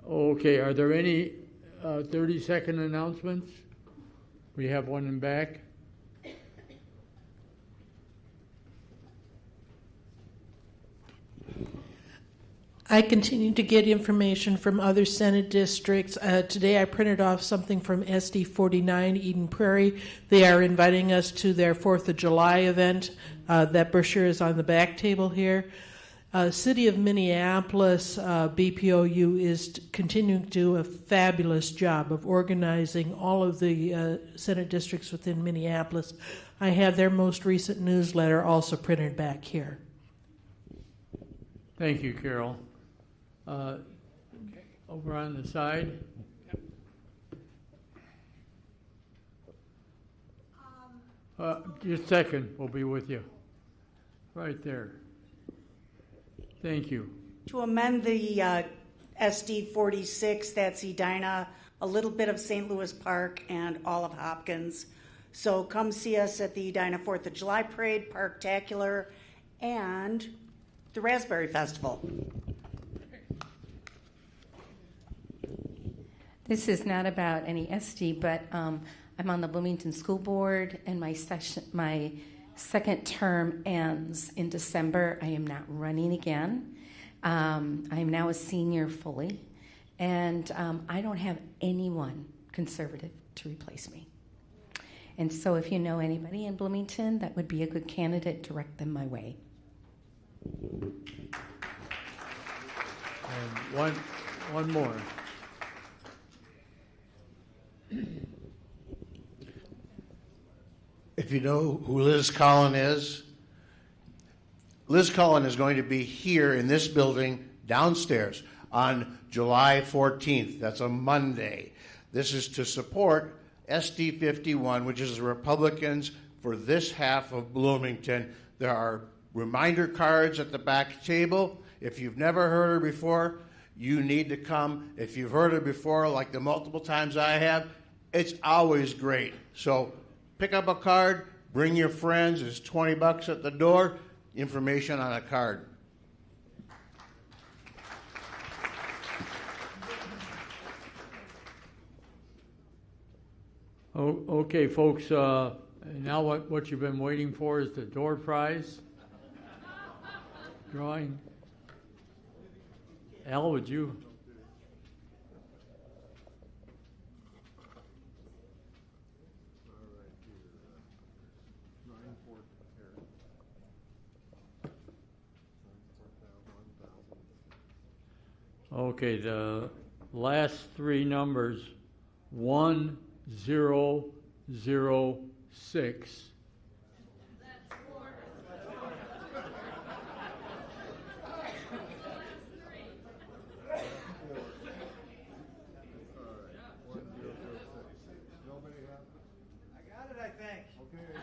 Okay, are there any 30-second announcements? We have one in back. I continue to get information from other Senate districts. Today I printed off something from SD 49 Eden Prairie. They are inviting us to their 4th of July event. That brochure is on the back table here. City of Minneapolis, BPOU, is continuing to do a fabulous job of organizing all of the Senate districts within Minneapolis. I have their most recent newsletter also printed back here. Thank you, Carol. Over on the side. Just a second, we'll be with you. Right there. Thank you. To amend the SD 46, that's Edina, a little bit of St. Louis Park, and all of Hopkins. So come see us at the Edina 4th of July Parade, Parktacular, and the Raspberry Festival. This is not about any SD, but I'm on the Bloomington School Board, and my second term ends in December. I am not running again. I am now a senior fully, and I don't have anyone conservative to replace me. And so if you know anybody in Bloomington that would be a good candidate, direct them my way. And one more. If you know who Liz Collin is going to be here in this building downstairs on July 14th. That's a Monday. This is to support SD 51, which is the Republicans for this half of Bloomington. There are reminder cards at the back table. If you've never heard her before, you need to come. If you've heard her before, like the multiple times I have, it's always great. So pick up a card, bring your friends. It's $20 at the door. Information on a card. Oh, okay, folks. Now what you've been waiting for is the door prize drawing. Al, would you? Okay, the last three numbers, 1006.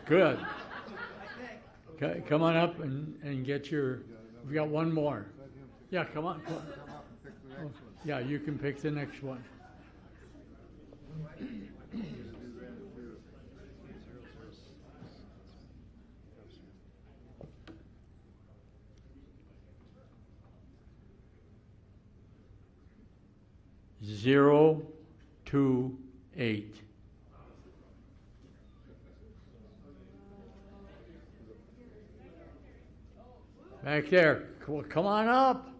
Good. Okay, come on up and get your. We got one more. Yeah, come on. Oh, yeah, you can pick the next one. Zero, 2, 8. Back there. Come on up.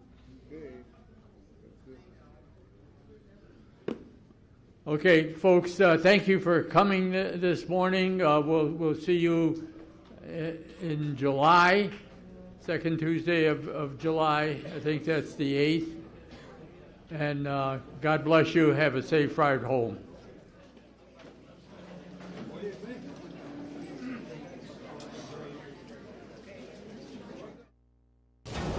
Okay, folks, thank you for coming this morning. We'll see you in July, second Tuesday of July. I think that's the 8th. And God bless you. Have a safe ride home.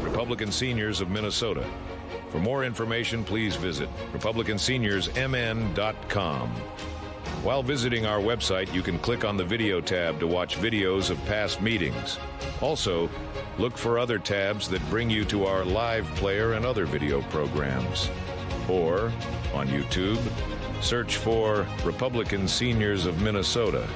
Republican Seniors of Minnesota. For more information, please visit RepublicanSeniorsMN.com. While visiting our website, you can click on the video tab to watch videos of past meetings. Also, look for other tabs that bring you to our live player and other video programs. Or, on YouTube, search for Republican Seniors of Minnesota